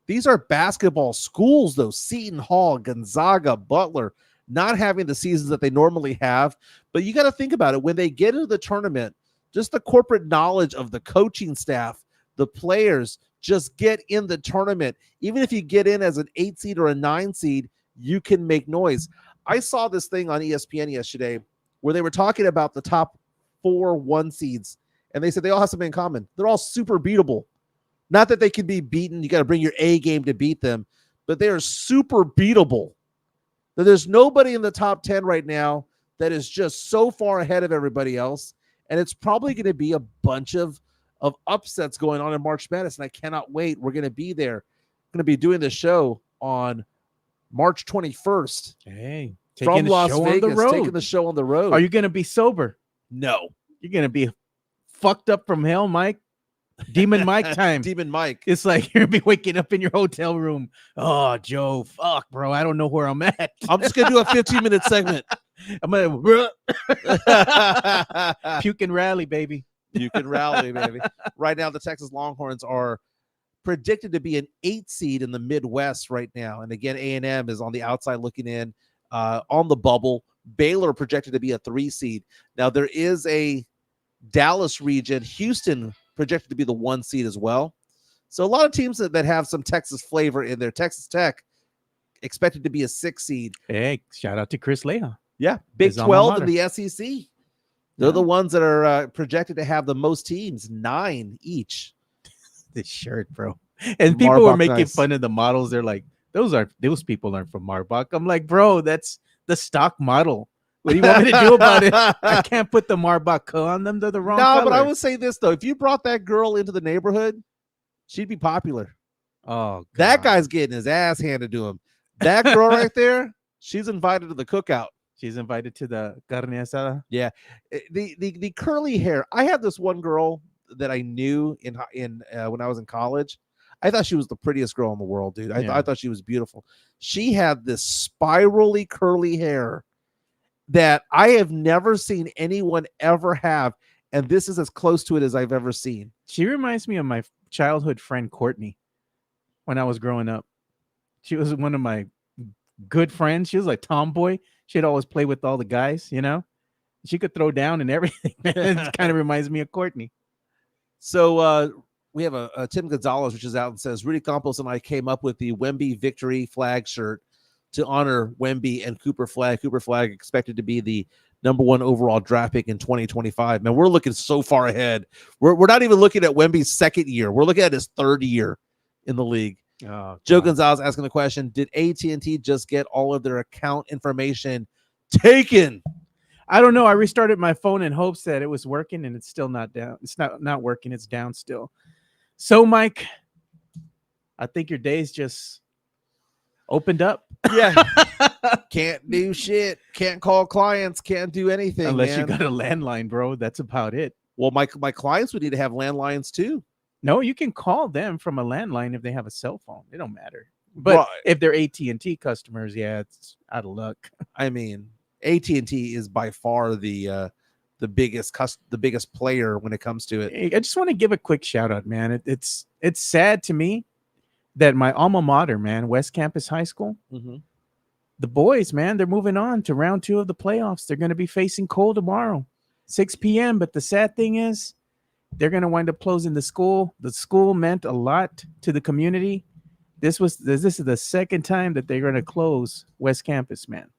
These are basketball schools, though. Seton Hall, Gonzaga, Butler, not having the seasons that they normally have. But you got to think about it. When they get into the tournament, just the corporate knowledge of the coaching staff, the players, just get in the tournament. Even if you get in as an 8 seed or a 9 seed, you can make noise. I saw this thing on ESPN yesterday where they were talking about the top 4 1 seeds, and they said they all have something in common. They're all super beatable. Not that they can be beaten. You got to bring your A game to beat them, but they are super beatable. There's nobody in the top 10 right now that is just so far ahead of everybody else, and it's probably going to be a bunch of upsets going on in March Madness, and I cannot wait. We're going to be there. Going to be doing the show on March 21st. Hey, from Las Vegas, taking the show on the road. Are you going to be sober? No. You're going to be fucked up from hell, Mike? Demon Mike time. Demon Mike. It's like you're gonna be waking up in your hotel room. Oh, Joe, fuck, bro, I don't know where I'm at. I'm just gonna do a 15-minute segment. I'm gonna puke and rally, baby. You can rally, baby. Right now, the Texas Longhorns are predicted to be an 8 seed in the Midwest right now. And again, A&M is on the outside looking in on the bubble. Baylor projected to be a 3 seed. Now, there is a Dallas region. Houston projected to be the 1 seed as well. So a lot of teams that have some Texas flavor in there. Texas Tech expected to be a 6 seed. Hey, shout out to Chris Leah. Yeah, Big His alma 12 mater. and the SEC. They're the ones that are projected to have the most teams, 9 each. This shirt, bro. And people were Marbach making nice. fun of the models. They're like, those people aren't from Marbach. I'm like, bro, that's the stock model. What do you want me to do about it? I can't put the Marbach on them. They're the wrong color. But I would say this, though. If you brought that girl into the neighborhood, she'd be popular. Oh, God. That guy's getting his ass handed to him. That girl right there, she's invited to the cookout. She's invited to the carne asada. Yeah. The curly hair. I had this one girl that I knew in when I was in college. I thought she was the prettiest girl in the world, dude. I thought she was beautiful. She had this spirally curly hair that I have never seen anyone ever have, and this is as close to it as I've ever seen. She reminds me of my childhood friend Courtney when I was growing up. She was one of my good friends. She was like tomboy. She'd always play with all the guys, you know. She could throw down and everything. It kind of reminds me of Courtney. So we have a Tim Gonzalez, which is out and says, Rudy Campos and I came up with the Wemby victory flag shirt to honor Wemby and Cooper Flag. Cooper Flag expected to be the #1 overall draft pick in 2025. Man, we're looking so far ahead. We're not even looking at Wemby's 2nd year. We're looking at his 3rd year in the league. Oh, Joe Gonzalez asking the question, did AT&T just get all of their account information taken? I don't know. I restarted my phone in hopes that it was working, and it's still not down. It's not working. It's down still. So, Mike, I think your day's just opened up. Yeah. Can't do shit. Can't call clients. Can't do anything. Unless man. you got a landline, bro. That's about it. Well, my clients would need to have landlines too. No, you can call them from a landline if they have a cell phone. It don't matter. But Right. if they're AT&T customers, yeah, it's out of luck. I mean, AT&T is by far the biggest player when it comes to it. I just want to give a quick shout out, man. It's sad to me that my alma mater, man, West Campus High School, the boys, man, they're moving on to round 2 of the playoffs. They're going to be facing Cole tomorrow, 6 p.m. But the sad thing is, they're going to wind up closing the school. The school meant a lot to the community. This is the 2nd time that they're going to close West Campus, man.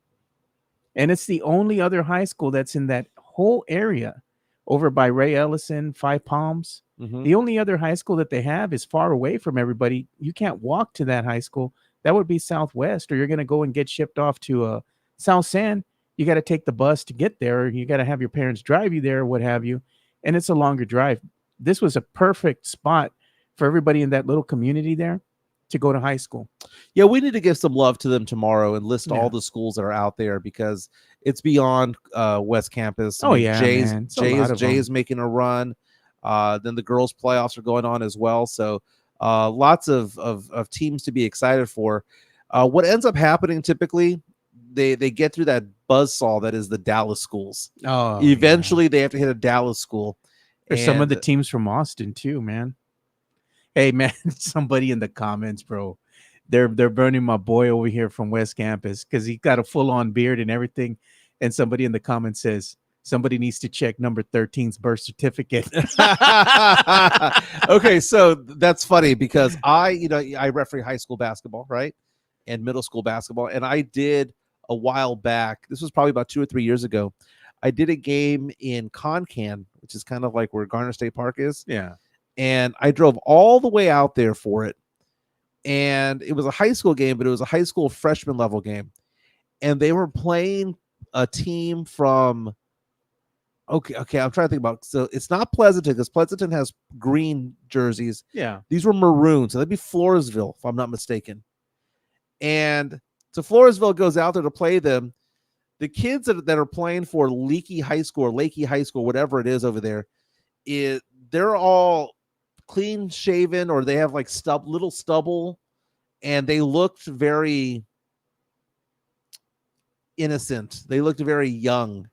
And it's the only other high school that's in that whole area over by Ray Ellison, Five Palms. The only other high school that they have is far away from everybody. You can't walk to that high school. That would be Southwest, or you're going to go and get shipped off to South San. You got to take the bus to get there. Or you got to have your parents drive you there, or what have you. And it's a longer drive. This was a perfect spot for everybody in that little community there to go to high school. Yeah, we need to give some love to them tomorrow and list all the schools that are out there, because it's beyond West Campus. Jay's making a run. Then the girls' playoffs are going on as well. So lots of teams to be excited for. What ends up happening typically, they get through that buzzsaw that is the Dallas schools. Eventually they have to hit a Dallas school. There's some of the teams from Austin too, man. Hey, man, somebody in the comments, bro, they're burning my boy over here from West Campus because he got a full-on beard and everything. And somebody in the comments says, somebody needs to check number 13's birth certificate. Okay, so that's funny because I referee high school basketball, right? And middle school basketball. And I did a while back, this was probably about 2 or 3 years ago, I did a game in Concan, which is kind of like where Garner State Park is. Yeah. And I drove all the way out there for it. And it was a high school game, but it was a high school freshman level game. And they were playing a team from, okay, I'm trying to think about, so it's not Pleasanton, because Pleasanton has green jerseys. Yeah. These were maroon, so that'd be Floresville, if I'm not mistaken. And so Floresville goes out there to play them. The kids that are playing for Leakey High School or Lakey High School, whatever it is over there, they're all clean shaven, or they have like little stubble, and they looked very innocent. They looked very young.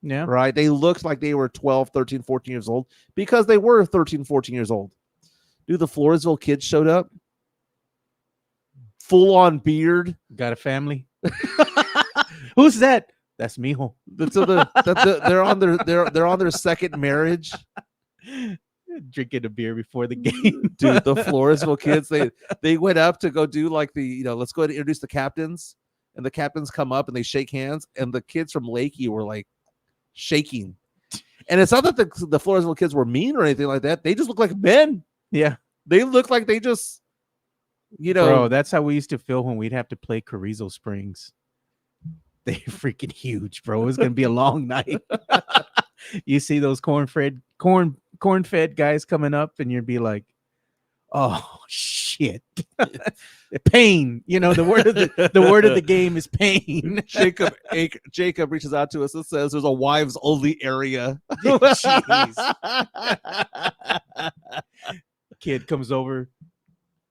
Yeah. Right? They looked like they were 12, 13, 14 years old because they were 13, 14 years old. Dude, the Floresville kids showed up. Full on beard. Got a family? Who's that? That's mijo. So they're on their second marriage. Drinking a beer before the game. Dude, the Floresville kids, they went up to go do like the, let's go ahead and introduce the captains. And the captains come up and they shake hands. And the kids from Lakey were like shaking. And it's not that the Floresville kids were mean or anything like that. They just look like men. Yeah. They look like they just, Bro, that's how we used to feel when we'd have to play Carrizo Springs. They're freaking huge, bro. It's gonna be a long night. You see those corn-fed guys coming up, and you'd be like, "Oh shit, pain." The word of the game is pain. Jacob reaches out to us and says, "There's a wives only area." Jeez. Kid comes over,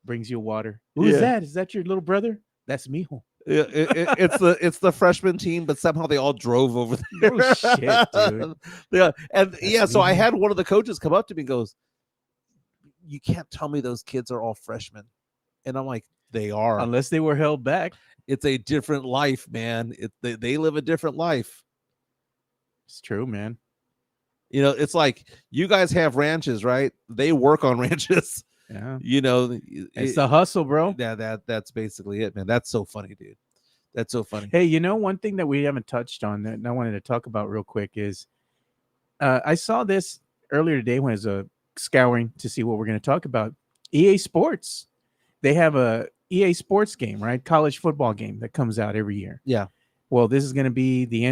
brings you water. Who's that? Is that your little brother? That's mijo. It's the freshman team, but somehow they all drove over there. Oh shit, dude. Yeah, and That's so I mijo. had one of the coaches come up to me and goes, "You can't tell me those kids are all freshmen." And I'm like, "They are, Unless they were held back." It's a different life, man. They live a different life. It's true, man. It's like you guys have ranches, right? They work on ranches. Yeah. It's the hustle, bro. Yeah, that's basically it, man. That's so funny, dude. That's so funny. Hey, one thing that we haven't touched on that I wanted to talk about real quick is I saw this earlier today when I was scouring to see what we're going to talk about. EA Sports. They have a EA Sports game, right? College football game that comes out every year. Yeah. Well, this is going to be the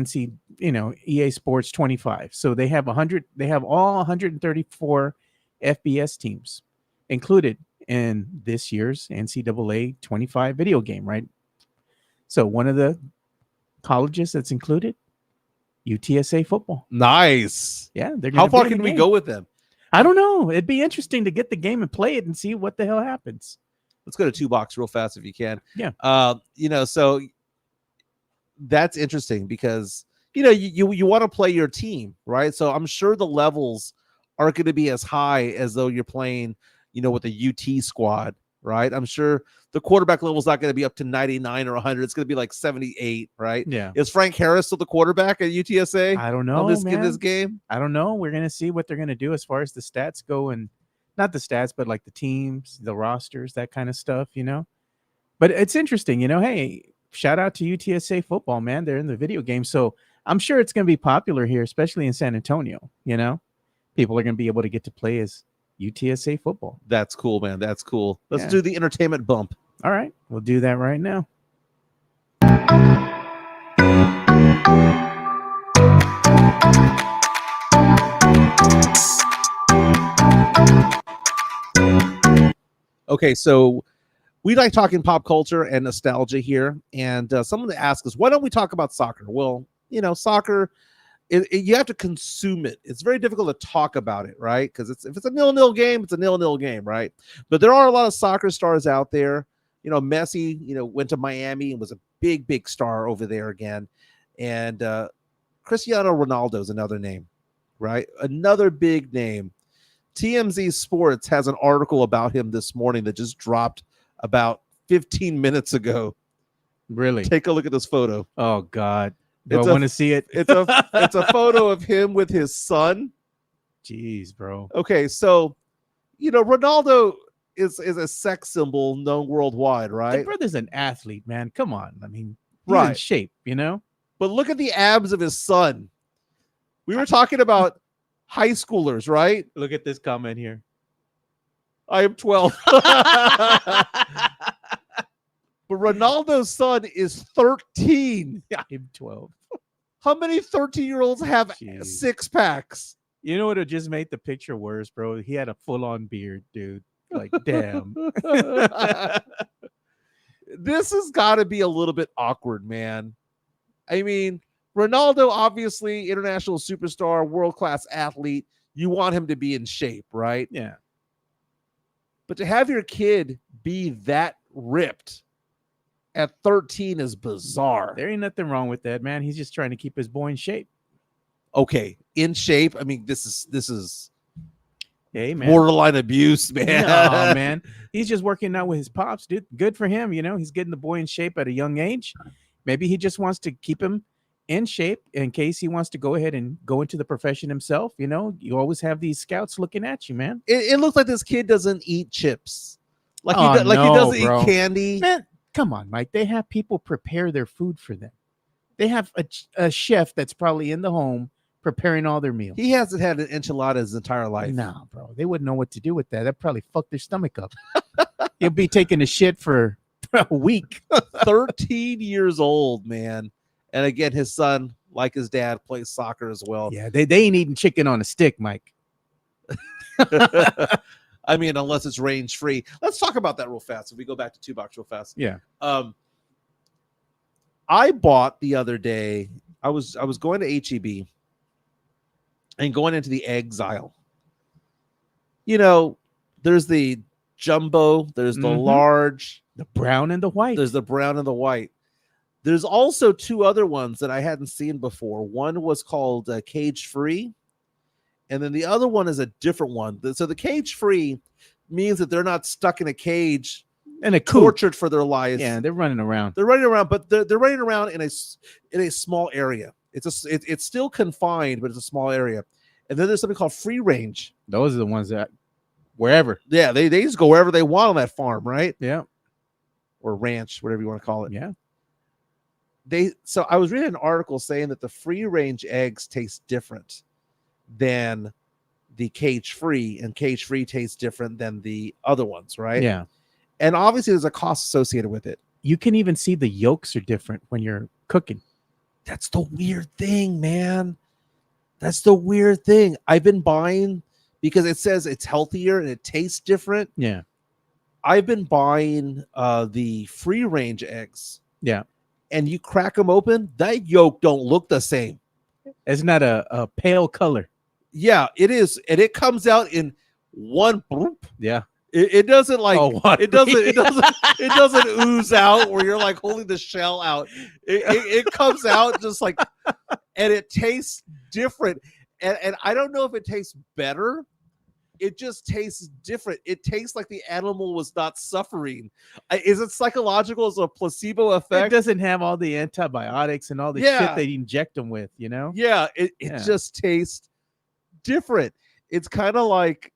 EA Sports 25. So they have all 134 FBS teams included in this year's NCAA 25 video game, right? So one of the colleges that's included, UTSA football. Nice. Yeah. How far can we go with them? I don't know. It'd be interesting to get the game and play it and see what the hell happens. Let's go to 2 box real fast if you can. Yeah. So that's interesting because, you want to play your team, right? So I'm sure the levels aren't going to be as high as though you're playing, with a UT squad, right? I'm sure the quarterback level is not going to be up to 99 or 100. It's going to be like 78, right? Yeah. Is Frank Harris still the quarterback at UTSA? I don't know, in this game? I don't know. We're going to see what they're going to do as far as the stats go, and not the stats, but like the teams, the rosters, that kind of stuff, But it's interesting, hey, shout out to UTSA football, man. They're in the video game. So I'm sure it's going to be popular here, especially in San Antonio, People are going to be able to get to play as UTSA football. That's cool, man. That's cool. Let's do the entertainment bump. All right. We'll do that right now. Okay, so we like talking pop culture and nostalgia here. And someone asked us, why don't we talk about soccer? Well, soccer, you have to consume it. It's very difficult to talk about it, right? Because if it's a 0-0 game, it's a 0-0 game, right? But there are a lot of soccer stars out there. Messi, went to Miami and was a big, big star over there again. And Cristiano Ronaldo is another name, right? Another big name. TMZ Sports has an article about him this morning that just dropped about 15 minutes ago. Really? Take a look at this photo. Oh, God. Do I want to see it? It's a photo of him with his son. Jeez, bro. Okay, so Ronaldo is a sex symbol known worldwide, right? The brother's an athlete, man. Come on. I mean, he's right. in shape, But look at the abs of his son. We were talking about high schoolers, right? Look at this comment here. I am 12. But Ronaldo's son is 13. I'm 12. How many 13-year-olds have six packs? You know what would just made the picture worse, bro? He had a full-on beard, dude. Like, damn. This has got to be a little bit awkward, man. I mean, Ronaldo, obviously, international superstar, world-class athlete. You want him to be in shape, right? Yeah. But to have your kid be that ripped at 13 is bizarre. There ain't nothing wrong with that, man. He's just trying to keep his boy in shape. Okay, in shape. I mean, this is Hey, man. borderline abuse, man. No, man. He's just working out with his pops, dude. Good for him. You know, he's getting the boy in shape at a young age. Maybe he just wants to keep him in shape in case he wants to go ahead and go into the profession himself. You know, you always have these scouts looking at you, man. It looks like this kid doesn't eat chips. Like Oh, he no, doesn't bro. eat candy. Man, come on, Mike. They have people prepare their food for them. They have a chef that's probably in the home preparing all their meals. He hasn't had an enchilada his entire life. No, bro. They wouldn't know what to do with that. That'd probably fuck their stomach up. He'll be taking a shit for a week. 13 years old, man. And again, his son, like his dad, plays soccer as well. Yeah, they ain't eating chicken on a stick, Mike. I mean, unless it's range free. Let's talk about that real fast. If we go back to 2 Box real fast. Yeah. I bought the other day. I was going to HEB and going into the eggs aisle. You know, there's the jumbo, there's the large, the brown and the white. there's the brown and the white. There's also 2 other ones that I hadn't seen before. One was called Cage Free, and then the other one is a different one. So the Cage Free means that they're not stuck in a cage and a coop. tortured for their lives. Yeah, they're running around. They're running around, but they're running around in a small area. It's still confined, but it's a small area. And then there's something called free range. Those are the ones that wherever. Yeah, they just go wherever they want on that farm, right? Yeah. Or ranch, whatever you want to call it. Yeah. So I was reading an article saying that the free range eggs taste different than the cage free, and cage free tastes different than the other ones, right? Yeah. And obviously there's a cost associated with it. You can even see the yolks are different when you're cooking. That's the weird thing, man. That's the weird thing. I've been buying because it says it's healthier and it tastes different. Yeah. I've been buying the free range eggs. Yeah. And you crack them open, that yolk don't look the same. It's not a pale color. Yeah, it is. And it comes out in one bloop. Yeah. It doesn't like it doesn't ooze out where you're like holding the shell out. It comes out just like, and it tastes different. And I don't know if it tastes better. It just tastes different. It tastes like the animal was not suffering. Is it psychological? Is it a placebo effect? It doesn't have all the antibiotics and all the shit they inject them with, you know? Yeah, it just tastes different. It's kind of like,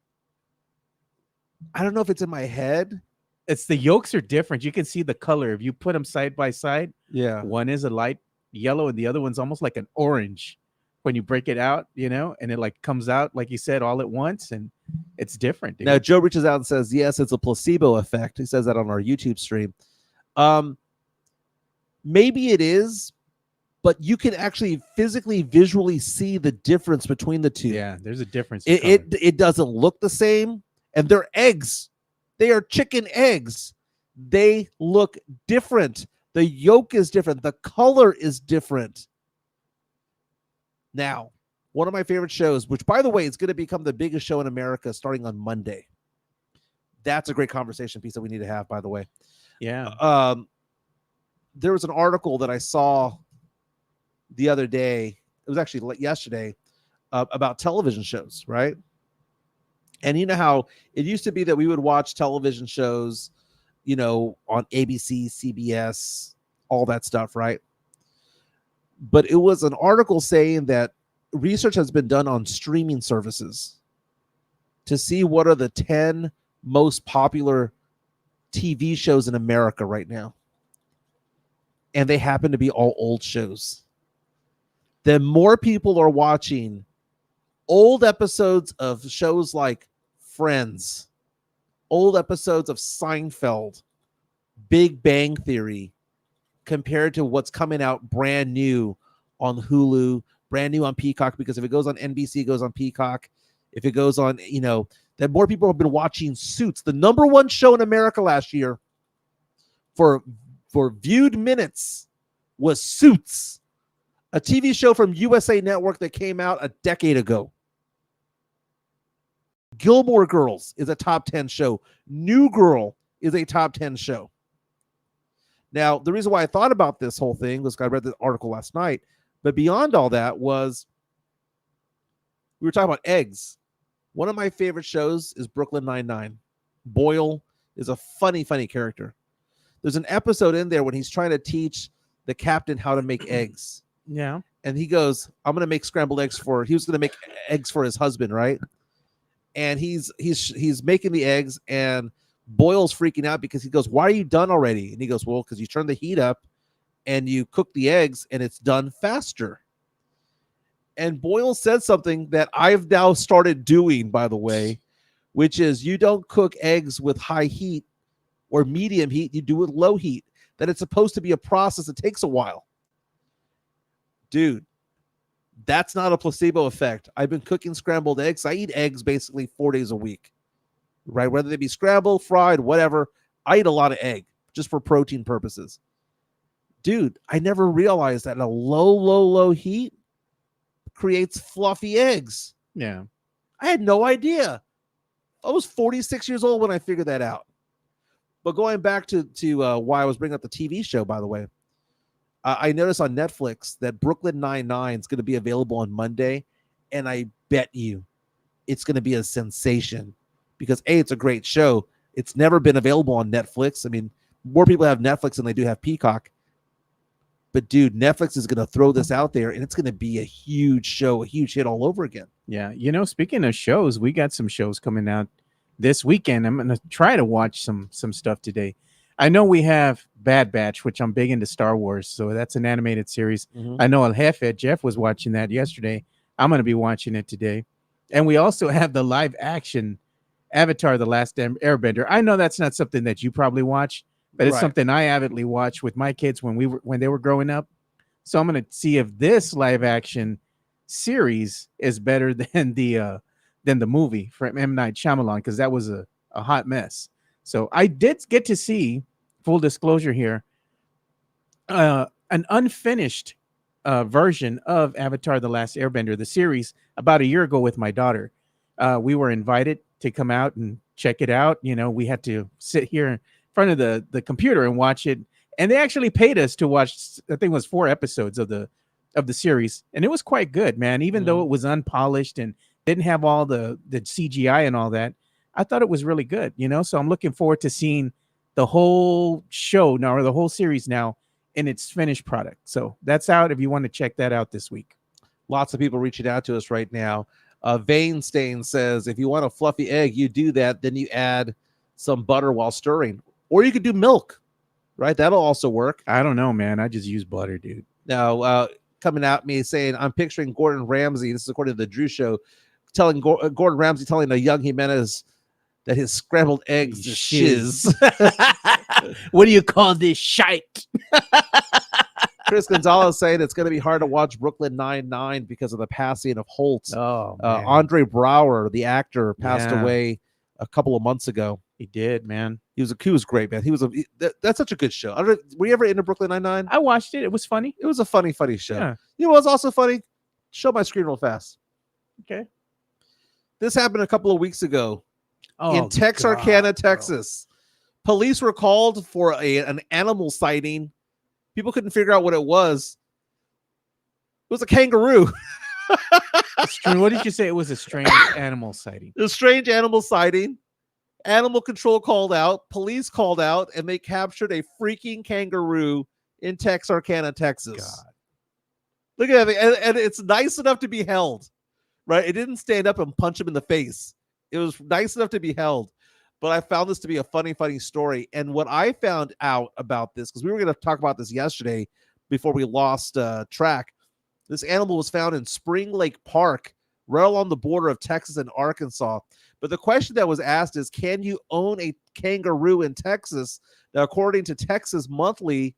I don't know if it's in my head. It's the yolks are different. You can see the color. If you put them side by side, yeah, one is a light yellow and the other one's almost like an orange when you break it out, you know, and it like comes out, like you said, all at once, and it's different. Dude. Now, Joe reaches out and says, yes, it's a placebo effect. He says that on our YouTube stream. Maybe it is, but you can actually physically, visually see the difference between the two. Yeah, there's a difference. It doesn't look the same. And they're eggs. They are chicken eggs. They look different. The yolk is different. The color is different. Now, one of my favorite shows, which, by the way, is going to become the biggest show in America starting on Monday. That's a great conversation piece that we need to have, by the way. Yeah. There was an article that I saw the other day. It was actually yesterday about television shows, right? And you know how it used to be that we would watch television shows, you know, on ABC, CBS, all that stuff, right? But it was an article saying that research has been done on streaming services to see what are the 10 most popular TV shows in America right now. And they happen to be all old shows. Then more people are watching old episodes of shows like Friends, old episodes of Seinfeld, Big Bang Theory, compared to what's coming out brand new on Hulu, brand new on Peacock, because if it goes on NBC, it goes on Peacock. If it goes on, you know, that more people have been watching Suits, the #1 show in America last year for viewed minutes was Suits, a TV show from USA Network that came out a decade ago. Gilmore Girls is a top 10 show. New Girl is a top 10 show. Now, the reason why I thought about this whole thing was I read the article last night, but beyond all that was we were talking about eggs. One of my favorite shows is Brooklyn Nine-Nine. Boyle is a funny character. There's an episode in there when he's trying to teach the captain how to make eggs. Yeah. And he goes, I'm going to make scrambled eggs he was going to make eggs for his husband, right? And he's making the eggs, and Boyle's freaking out because he goes, why are you done already? And he goes, well, because you turn the heat up and you cook the eggs and it's done faster. And Boyle said something that I've now started doing, by the way, which is you don't cook eggs with high heat or medium heat. You do it with low heat. That it's supposed to be a process that takes a while. Dude, that's not a placebo effect. I've been cooking scrambled eggs. I eat eggs basically 4 days a week, right? Whether they be scrambled, fried, whatever. I eat a lot of egg just for protein purposes. Dude, I never realized that a low heat creates fluffy eggs. Yeah. I had no idea. I was 46 years old when I figured that out. But going back to why I was bringing up the TV show, by the way, I noticed on Netflix that Brooklyn Nine-Nine is going to be available on Monday, and I bet you it's going to be a sensation because A, it's a great show. It's never been available on Netflix. I mean, more people have Netflix than they do have Peacock. But dude, Netflix is going to throw this out there, and it's going to be a huge show, a huge hit all over again. Yeah. You know, speaking of shows, we got some shows coming out this weekend. I'm going to try to watch some stuff today. I know we have Bad Batch, which I'm big into Star Wars, so that's an animated series. Mm-hmm. I know El Jefe, Jeff was watching that yesterday. I'm going to be watching it today. And we also have the live action Avatar: The Last Airbender. I know that's not something that you probably watch, but it's something I avidly watch with my kids when they were growing up. So I'm going to see if this live action series is better than the movie from M. Night Shyamalan, because that was a hot mess. So I did get to see, full disclosure here, an unfinished version of Avatar: The Last Airbender, the series, about a year ago with my daughter. We were invited to come out and check it out. You know, we had to sit here in front of the computer and watch it. And they actually paid us to watch, I think it was 4 episodes of the series. And it was quite good, man. Even though it was unpolished and didn't have all the CGI and all that, I thought it was really good, you know? So I'm looking forward to seeing the whole show now, or the whole series now, in its finished product. So that's out if you want to check that out this week. Lots of people reaching out to us right now. Vein Stain says, if you want a fluffy egg, you do that. Then you add some butter while stirring. Or you could do milk, right? That'll also work. I don't know, man. I just use butter, dude. Now, coming at me saying, I'm picturing Gordon Ramsay. This is according to the Drew Show. Gordon Ramsay telling a young Jimenez that his scrambled eggs is shiz. What do you call this shite? Chris Gonzalez saying it's going to be hard to watch Brooklyn Nine-Nine because of the passing of Holt. Oh, Andre Brower, the actor, passed away a couple of months ago. He did, man. He was great, man. That's such a good show. Were you ever into Brooklyn Nine-Nine? I watched it. It was funny. It was a funny show. Yeah. You know what's also funny? Show my screen real fast. Okay. This happened a couple of weeks ago in Texarkana, Texarkana, Texas. Police were called for an animal sighting. People couldn't figure out what it was. It was a kangaroo. What did you say? It was a strange animal sighting. A strange animal sighting. Animal control called out. Police called out, and they captured a freaking kangaroo in Texarkana, Texas. God. Look at it. And it's nice enough to be held, right? It didn't stand up and punch him in the face. It was nice enough to be held. But I found this to be a funny story. And what I found out about this, because we were going to talk about this yesterday before we lost track, this animal was found in Spring Lake Park, right along the border of Texas and Arkansas. But the question that was asked is, can you own a kangaroo in Texas? Now, according to Texas Monthly,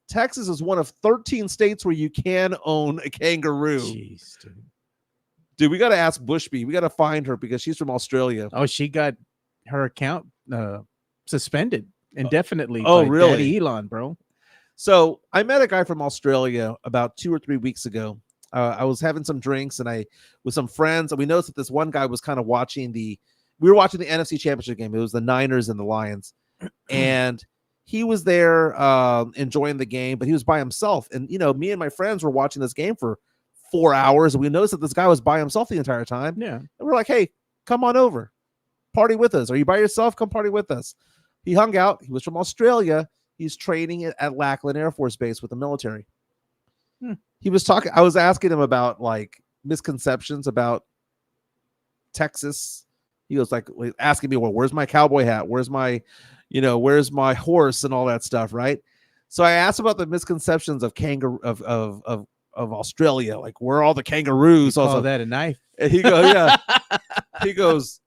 Texas is one of 13 states where you can own a kangaroo. Jeez, dude, we got to ask Bushby. We got to find her because she's from Australia. Oh, she got her account suspended indefinitely. Oh, by really? Daddy Elon, bro. So I met a guy from Australia about 2 or 3 weeks ago. I was having some drinks and with some friends, and we noticed that this one guy was kind of watching the we were watching the NFC Championship game. It was the Niners and the Lions, and he was there enjoying the game, but he was by himself. And me and my friends were watching this game for 4 hours, and we noticed that this guy was by himself the entire time. Yeah, and we're like, "Hey, come on over, party with us. Are you by yourself? Come party with us." He hung out. He was from Australia. He's training at Lackland Air Force Base with the military. He was talking. I was asking him about like misconceptions about Texas. He was like asking me, "Well, where's my cowboy hat? Where's my horse and all that stuff?" Right. So I asked about the misconceptions of kangaroo of Australia, like where are all the kangaroos? Call that a knife? And he goes, "Yeah." he goes,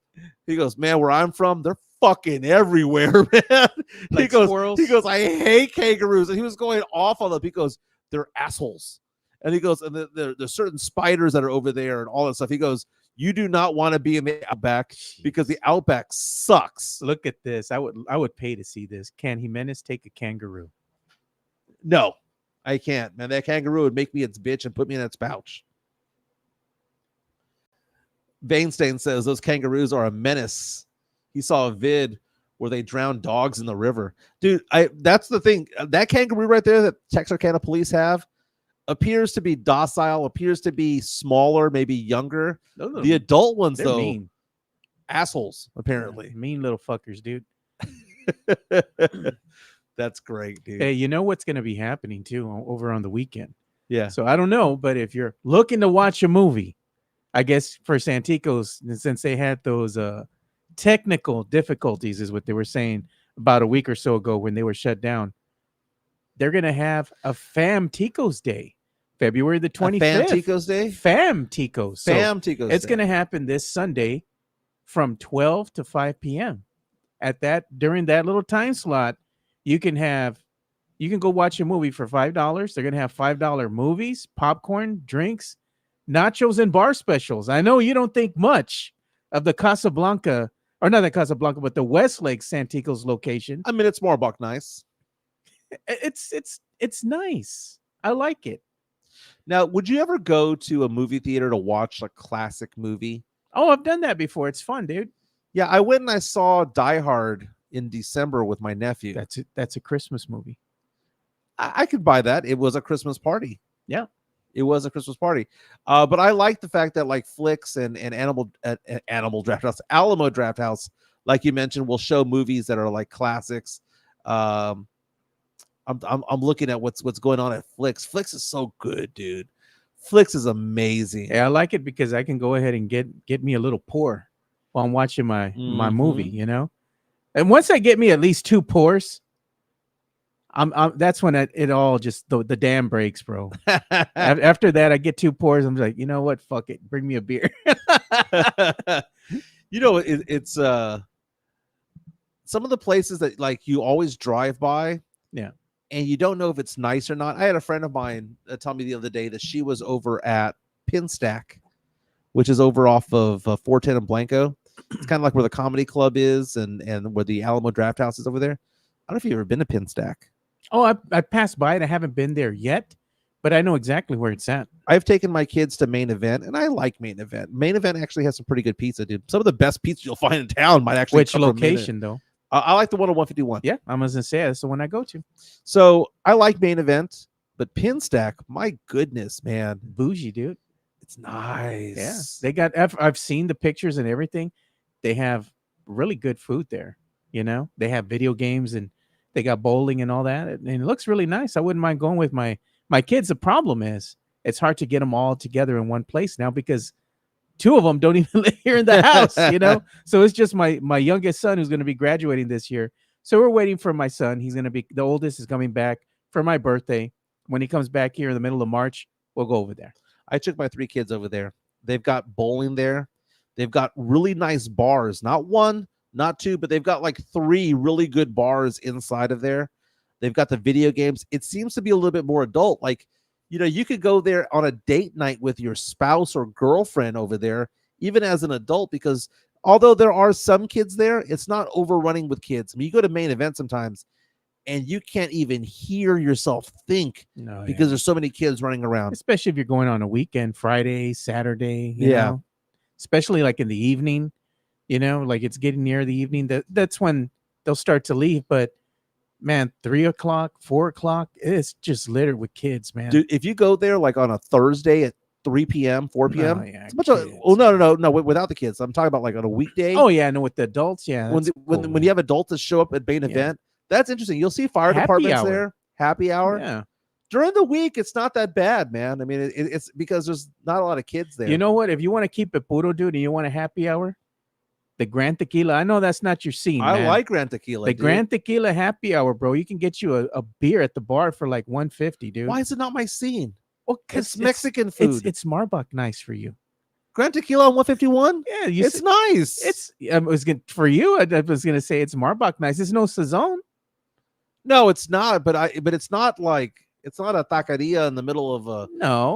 "Man, where I'm from, they're fucking everywhere, man." Like squirrels? He goes, "I hate kangaroos," and he was going off on them. He goes, "They're assholes," and he goes, "And there's certain spiders that are over there and all that stuff." He goes, "You do not want to be in the outback because the outback sucks." Look at this. I would pay to see this. Can Jimenez take a kangaroo? No, I can't, man. That kangaroo would make me its bitch and put me in its pouch. Vainstein says those kangaroos are a menace. He saw a vid where they drowned dogs in the river. Dude, that's the thing. That kangaroo right there that Texarkana police have appears to be docile, appears to be smaller, maybe younger. The adult ones, though, mean. Assholes, apparently. Mean little fuckers, dude. That's great, dude. Hey, you know what's going to be happening, too, over on the weekend? Yeah. So I don't know, but if you're looking to watch a movie, I guess for Santikos, since they had those technical difficulties, is what they were saying about a week or so ago when they were shut down, they're going to have a Famticos Day, February the 25th. Famticos Day? Famticos. Famticos. It's going to happen this Sunday from 12 to 5 p.m. During that little time slot, you can go watch a movie for $5. They're going to have $5 movies, popcorn, drinks, nachos, and bar specials. I know you don't think much of the Casablanca, or not the Casablanca, but the Westlake Santikos location. I mean, it's more buck nice. It's nice. I like it. Now, would you ever go to a movie theater to watch a classic movie? Oh, I've done that before. It's fun, dude. Yeah, I went and I saw Die Hard in December with my nephew. That's a Christmas movie. I could buy that. It was a Christmas party. Yeah. It was a Christmas party. But I like the fact that like Flicks and Animal Draft House, Alamo Draft House, like you mentioned, will show movies that are like classics. I'm looking at what's going on at Flicks. Flicks is so good, dude. Flicks is amazing. Yeah, I like it because I can go ahead and get me a little pour while I'm watching my movie, you know. And once I get me at least 2 pours, that's when it all just the dam breaks, bro. After that, I get 2 pours. I'm like, you know what? Fuck it. Bring me a beer. It's some of the places that like you always drive by. Yeah. And you don't know if it's nice or not. I had a friend of mine tell me the other day that she was over at Pinstack, which is over off of 410 and Blanco. It's kind of like where the comedy club is and where the Alamo Draft House is over there. I don't know if you've ever been to Pinstack. Oh, I passed by it. I haven't been there yet, but I know exactly where it's at. I've taken my kids to Main Event, and I like Main Event. Main Event actually has some pretty good pizza, dude. Some of the best pizza you'll find in town might actually Which come from Main location, though? I like the one on 151. Yeah, I was going to say that's the one I go to. So I like Main Event, but Pinstack, my goodness, man. Bougie, dude. It's nice. Yeah. They got, I've seen the pictures and everything. They have really good food there. You know, they have video games and they got bowling and all that. And it looks really nice. I wouldn't mind going with my kids. The problem is it's hard to get them all together in one place now because 2 of them don't even live here in the house, you know? So it's just my youngest son who's going to be graduating this year. So we're waiting for my son. He's going to be, the oldest is coming back for my birthday. When he comes back here in the middle of March, we'll go over there. I took my 3 kids over there. They've got bowling there. They've got really nice bars. Not 1, not 2, but they've got like 3 really good bars inside of there. They've got the video games. It seems to be a little bit more adult. Like, you know, you could go there on a date night with your spouse or girlfriend over there, even as an adult, because although there are some kids there, it's not overrunning with kids. I mean, you go to Main Event sometimes and you can't even hear yourself think because there's so many kids running around. Especially if you're going on a weekend, Friday, Saturday, you know, especially like in the evening. Like it's getting near the evening. That's when they'll start to leave. But man, 3 o'clock, 4 o'clock, it's just littered with kids, man. Dude, if you go there like on a Thursday at 3 p.m., 4 p.m., Oh yeah, it's a bunch of kids, no, without the kids. I'm talking about like on a weekday. Oh yeah, no, with the adults, yeah. when when you have adults that show up at main event, that's interesting. You'll see fire Happy departments hour. there, happy hour. Yeah. During the week, it's not that bad, man. I mean, it's because there's not a lot of kids there. You know what? If you want to keep it puro, dude, and you want a happy hour, the Grand Tequila. I know that's not your scene. I man. like Grand Tequila. The Grand Tequila happy hour, bro. You can get you a beer at the bar for like $150, dude. Why is it not my scene? Well, it's Mexican food. It's Marbach nice for you. Grand Tequila on 151. Yeah, it's nice. It's for you. I was gonna say it's Marbach nice. It's no Sazon. No, it's not. But it's not like. It's not a taqueria in the middle of a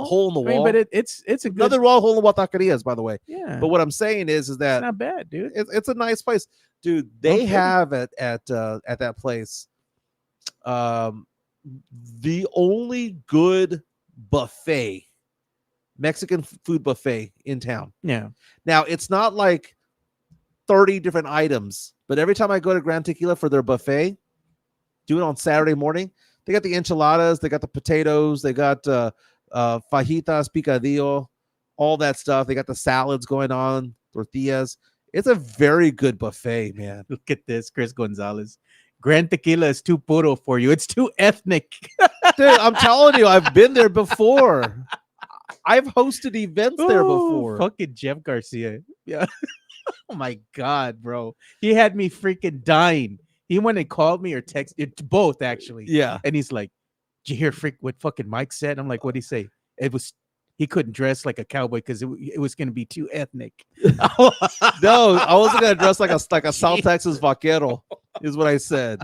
hole in the wall. But it's a good. Nothing wrong with hole in the wall taquerias, by the way. Yeah. But what I'm saying is that it's not bad, dude. It's a nice place, dude. They have at that place, the only good buffet, Mexican food buffet in town. Yeah. Now it's not like 30 different items, but every time I go to Grand Tequila for their buffet, do it on Saturday morning. They got the enchiladas, they got the potatoes, they got fajitas, picadillo, all that stuff. They got the salads going on, tortillas. It's a very good buffet, man. Look at this, Chris Gonzalez. Grand Tequila is too puro for you. It's too ethnic. Dude, I'm telling you, I've been there before. I've hosted events there before. Fucking Jeff Garcia. Yeah. Oh my God, bro. He had me freaking dying. He went and called me or texted, both actually. Yeah. And he's like, did you hear what fucking Mike said? I'm like, what'd he say? He couldn't dress like a cowboy because it was going to be too ethnic. No, I wasn't going to dress like a South Texas vaquero, is what I said.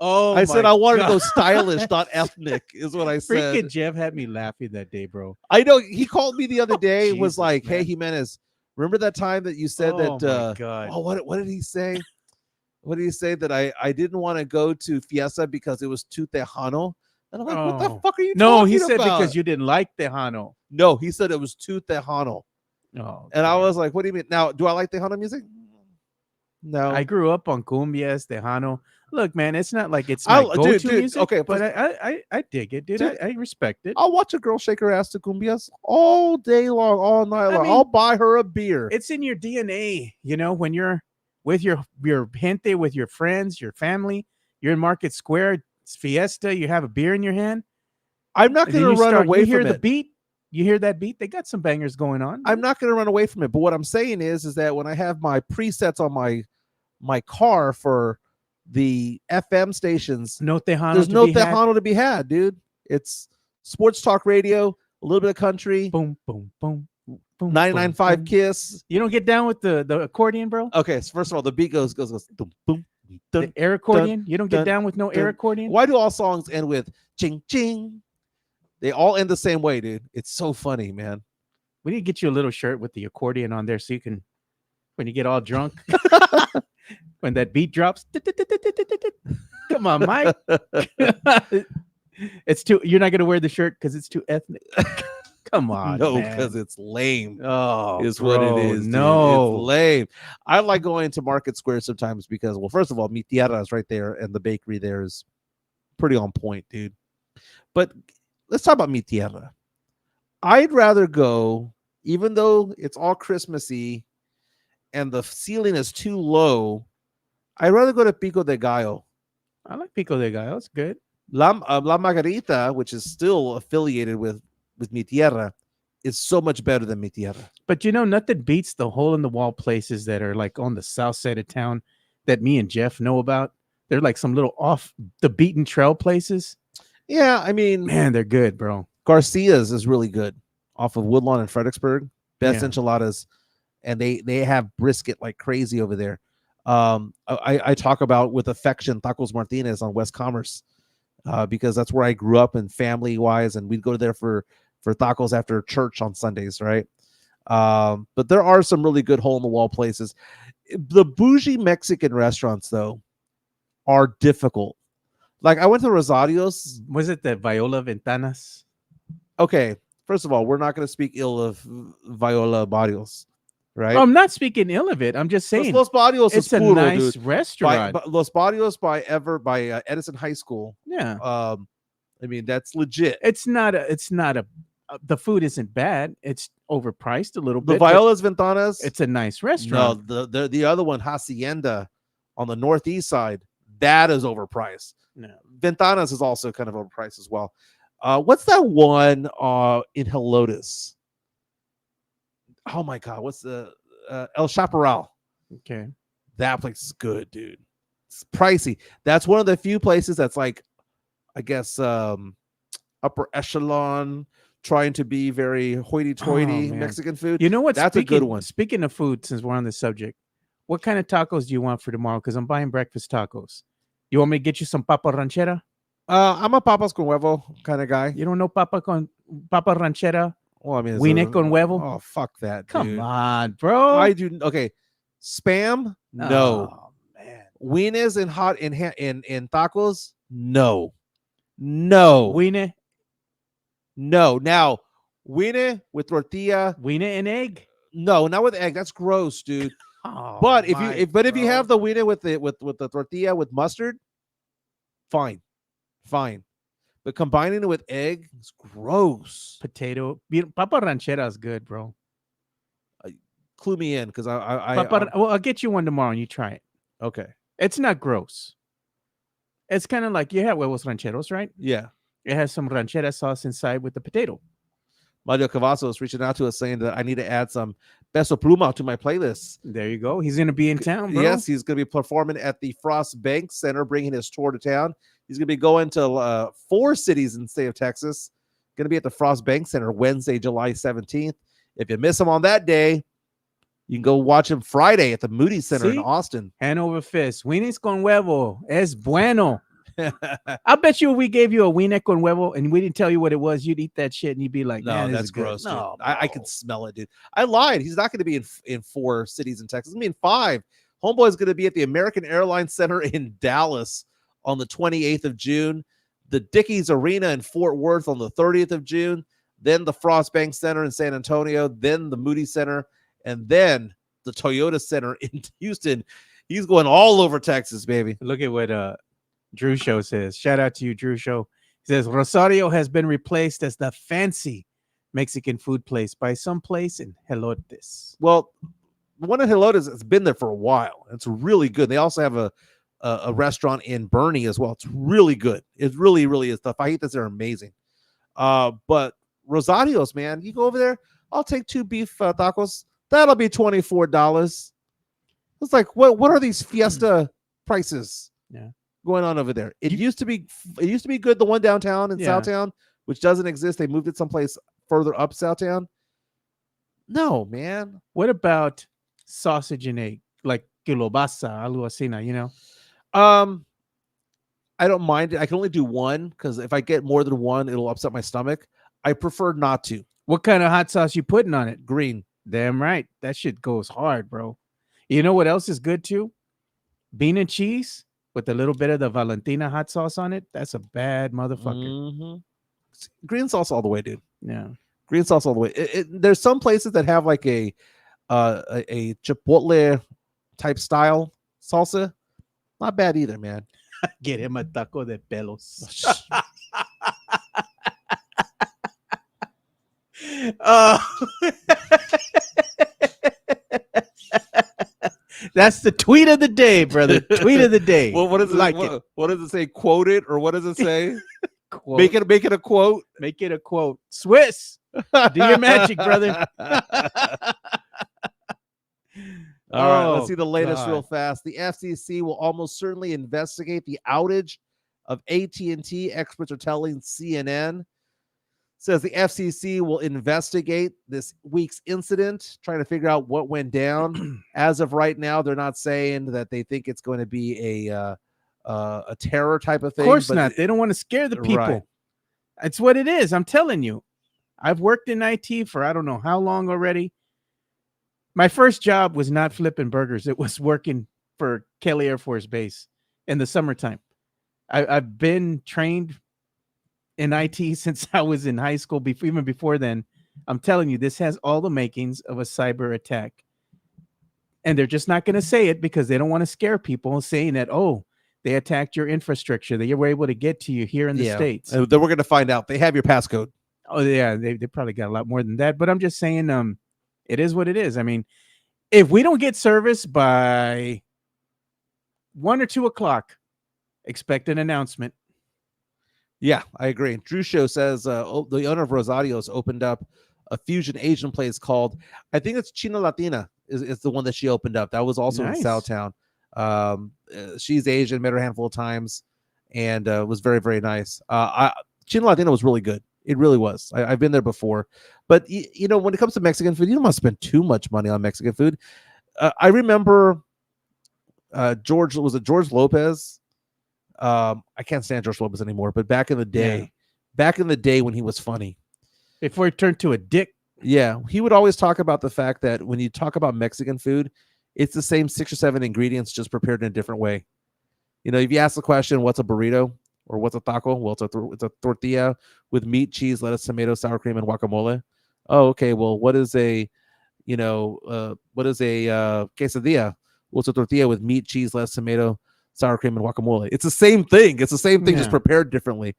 Oh, I said I wanted to go stylish, not ethnic, is what I said. Freaking Jeff had me laughing that day, bro. I know. He called me the other day, Jesus, was like, man. hey, Jimenez, remember that time that you said Oh, that, my God. what did he say? What did he say? That I didn't want to go to Fiesta because it was too Tejano? And I'm like, what the fuck are you talking about? No, he said because you didn't like Tejano. No, he said it was too Tejano. Oh, and I was like, what do you mean? Now, do I like Tejano music? No. I grew up on cumbias, Tejano. Look, man, it's not like it's my go-to music, okay, but I dig it, dude. I respect it. I'll watch a girl shake her ass to cumbias all day long, all night long. I'll buy her a beer. It's in your DNA, when you're with your gente, with your friends, your family, you're in Market Square, it's Fiesta, you have a beer in your hand. I'm not going to run away from it. You hear the beat. You hear that beat? They got some bangers going on. I'm not going to run away from it. But what I'm saying is that when I have my presets on my car for the FM stations, no Tejano there's no Tejano to be had, dude. It's sports talk radio, a little bit of country. Boom, boom, boom. 99.5 Kiss. You don't get down with the accordion, bro? Okay, so first of all, the beat goes boom, boom, the air accordion. You don't get down with no air accordion. Why do all songs end with ching ching? They all end the same way, dude. It's so funny, man. We need to get you a little shirt with the accordion on there so you can, when you get all drunk, when that beat drops. Come on, Mike. You're not gonna wear the shirt because it's too ethnic. Come on, no, because it's lame. Oh, is what it is. No, dude. It's lame. I like going to Market Square sometimes because, well, first of all, Mi Tierra is right there, and the bakery there is pretty on point, dude. But let's talk about Mi Tierra. I'd rather go, even though it's all Christmassy and the ceiling is too low, I'd rather go to Pico de Gallo. I like Pico de Gallo. It's good. La Margarita, which is still affiliated with Mi Tierra, is so much better than Mi Tierra. But nothing beats the hole in the wall places that are like on the south side of town that me and Jeff know about. They're like some little off the beaten trail places. Yeah, I mean, man, they're good, bro. Garcia's is really good off of Woodlawn and Fredericksburg. Best enchiladas, and they have brisket like crazy over there. I talk about with affection Tacos Martinez on West Commerce because that's where I grew up and family wise, and we'd go there for tacos after church on Sundays, right? But there are some really good hole in the wall places. The bougie Mexican restaurants though are difficult. Like I went to Rosario's. Was it the Viola Ventanas? Okay, first of all, we're not going to speak ill of Viola Barrios. right? Oh, I'm not speaking ill of it. I'm just saying Los Barrios is it's a puro, nice dude. restaurant. Los Barrios by Edison High School. Yeah, I mean that's legit. it's not a. The food isn't bad. It's overpriced a little The bit, but Violas Ventanas. it's a nice No, restaurant. the other one, Hacienda, on the northeast side, that is overpriced. No. Ventanas is also kind of overpriced as well. What's that one in Helotes? Oh my God, what's the El Chaparral? Okay. That place is good, dude. It's pricey. That's one of the few places that's like, I guess, upper echelon, trying to be very hoity-toity man. Mexican food. You know what? That's a good one. Speaking of food, since we're on the subject, what kind of tacos do you want for tomorrow? Because I'm buying breakfast tacos. You want me to get you some papa ranchera? I'm a papas con huevo kind of guy. You don't know papa ranchera? Well, I mean, Huine con huevo? Oh, fuck that, dude. Come on, bro. I do. Okay, spam. No. Oh, man. Wienes in tacos. No. Huine No. Now, wiener with tortilla. and egg? No, not with egg. That's gross, dude. Oh, But if you have the bro. wiener with the tortilla with mustard, fine. But combining it with egg is gross. Potato. Papa ranchera is good, bro. Clue me in because I'll get you one tomorrow and you try it. okay. It's not gross. It's kind of like you have huevos rancheros, right? Yeah. It has some ranchera sauce inside with the potato. Mario Cavasso is reaching out to us saying that I need to add some Beso Pluma to my playlist. There you go. He's going to be in town, bro. Yes, he's going to be performing at the Frost Bank Center, bringing his tour to town. He's going to be going to 4 cities in the state of Texas. Going to be at the Frost Bank Center Wednesday, July 17th. If you miss him on that day, you can go watch him Friday at the Moody Center in Austin. Hand over fist. Wienes con huevo. Es bueno. I bet you if we gave you a wiener con huevo and we didn't tell you what it was, you'd eat that shit and you'd be like, no, that's gross, dude. No, I can smell it, dude. I lied. He's not going to be in 4 cities in Texas. I mean, 5. Homeboy's going to be at the American Airlines Center in Dallas on the 28th of June, the Dickies Arena in Fort Worth on the 30th of June, then the Frost Bank Center in San Antonio, then the Moody Center, and then the Toyota Center in Houston. He's going all over Texas, baby. Look at what Drew Show says. Shout out to you, Drew Show. He says Rosario has been replaced as the fancy Mexican food place by some place in Helotes. Well, the one in Helotes has been there for a while. It's really good. They also have a restaurant in Bernie as well. It's really good. It really, really is. The fajitas are amazing. But Rosario's, man, you go over there, I'll take 2 beef tacos. That'll be $24. It's like, what are these fiesta prices? Yeah. Going on over there. It used to be good, the one downtown in Southtown, which doesn't exist. They moved it someplace further up Southtown. No, man. What about sausage and egg? Like kielbasa, algo así, you know? I don't mind it. I can only do one because if I get more than one, it'll upset my stomach. I prefer not to. What kind of hot sauce you putting on it? Green. Damn right. That shit goes hard, bro. You know what else is good too? Bean and cheese with a little bit of the Valentina hot sauce on it. That's a bad motherfucker. Mm-hmm. Green sauce all the way, dude. Yeah. Green sauce all the way. There's some places that have like a chipotle type style salsa. Not bad either, man. Get him a taco de pelos. That's the tweet of the day, brother. Tweet of the day. Well, what does it like? What does it say? Quote it, or what does it say? Quote. Make it a quote. Make it a quote. Swiss, do your magic, brother. All right, let's see the latest real fast. The FCC will almost certainly investigate the outage of AT&T. Experts are telling CNN. Says the FCC will investigate this week's incident, trying to figure out what went down. As of right now, they're not saying that they think it's going to be a terror type of thing. Of course not. They don't want to scare the people. Right. That's what it is. I'm telling you. I've worked in IT for I don't know how long already. My first job was not flipping burgers. It was working for Kelly Air Force Base in the summertime. I've been trained in IT since I was in high school, even before then. I'm telling you, this has all the makings of a cyber attack. And they're just not going to say it because they don't want to scare people, saying that, oh, they attacked your infrastructure, they were able to get to you here in the States. Then we're going to find out. They have your passcode. Oh, yeah, they probably got a lot more than that. But I'm just saying, it is what it is. I mean, if we don't get service by 1 or 2 o'clock, expect an announcement. Yeah, I agree. Drew Show says the owner of Rosario's opened up a fusion Asian place called, I think it's China Latina is the one that she opened up. That was also in Southtown. She's Asian, met her a handful of times, and was very, very nice. China Latina was really good. It really was. I've been there before. But, you know, when it comes to Mexican food, you don't want to spend too much money on Mexican food. I remember George Lopez? I can't stand George Lopez anymore, but back in the day when he was funny, before he turned to a dick, he would always talk about the fact that when you talk about Mexican food, it's the same 6 or 7 ingredients, just prepared in a different way. You know, if you ask the question, what's a burrito or what's a taco? Well, it's a tortilla with meat, cheese, lettuce, tomato, sour cream, and guacamole. Oh, okay. Well, what is a quesadilla? Well, it's a tortilla with meat, cheese, lettuce, tomato, sour cream, and guacamole. It's the same thing. It's the same thing, just prepared differently.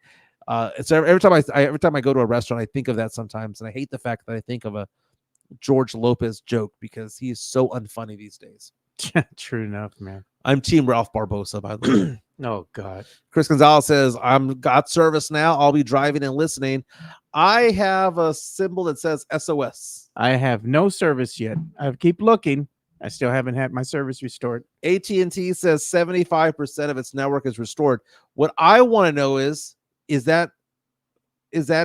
So every time I go to a restaurant, I think of that sometimes, and I hate the fact that I think of a George Lopez joke because he is so unfunny these days. True enough, man. I'm Team Ralph Barbosa, by the way. Oh God. Chris Gonzalez says, I'm got service now. I'll be driving and listening. I have a symbol that says SOS. I have no service yet. I keep looking. I still haven't had my service restored. AT&T says 75% of its network is restored. What I want to know is that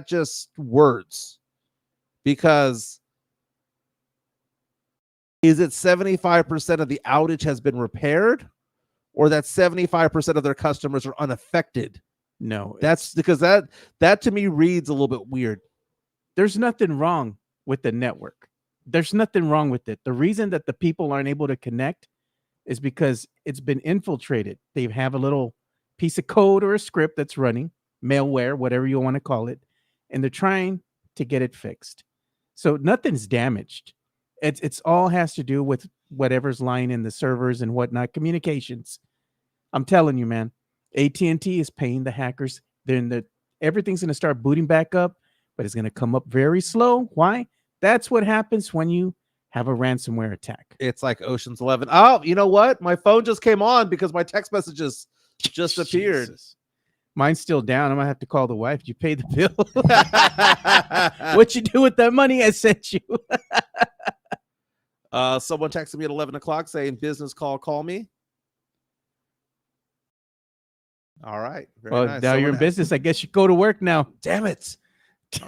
just words? Because is it 75% of the outage has been repaired, or that 75% of their customers are unaffected? No, that's because that to me reads a little bit weird. There's nothing wrong with the network. There's nothing wrong with it. The reason that the people aren't able to connect is because it's been infiltrated. They have a little piece of code or a script that's running, malware, whatever you want to call it, and they're trying to get it fixed. So nothing's damaged. It's all has to do with whatever's lying in the servers and whatnot, communications. I'm telling you, man, AT&T is paying the hackers. Everything's going to start booting back up, but it's going to come up very slow. Why? That's what happens when you have a ransomware attack. It's like Ocean's 11. Oh, you know what? My phone just came on because my text messages just appeared. Jesus. Mine's still down. I'm going to have to call the wife. Did you pay the bill? What you do with that money I sent you? Someone texted me at 11 o'clock saying, business call me. All right. Very nice. Now you're in business. I guess you go to work now. Damn it.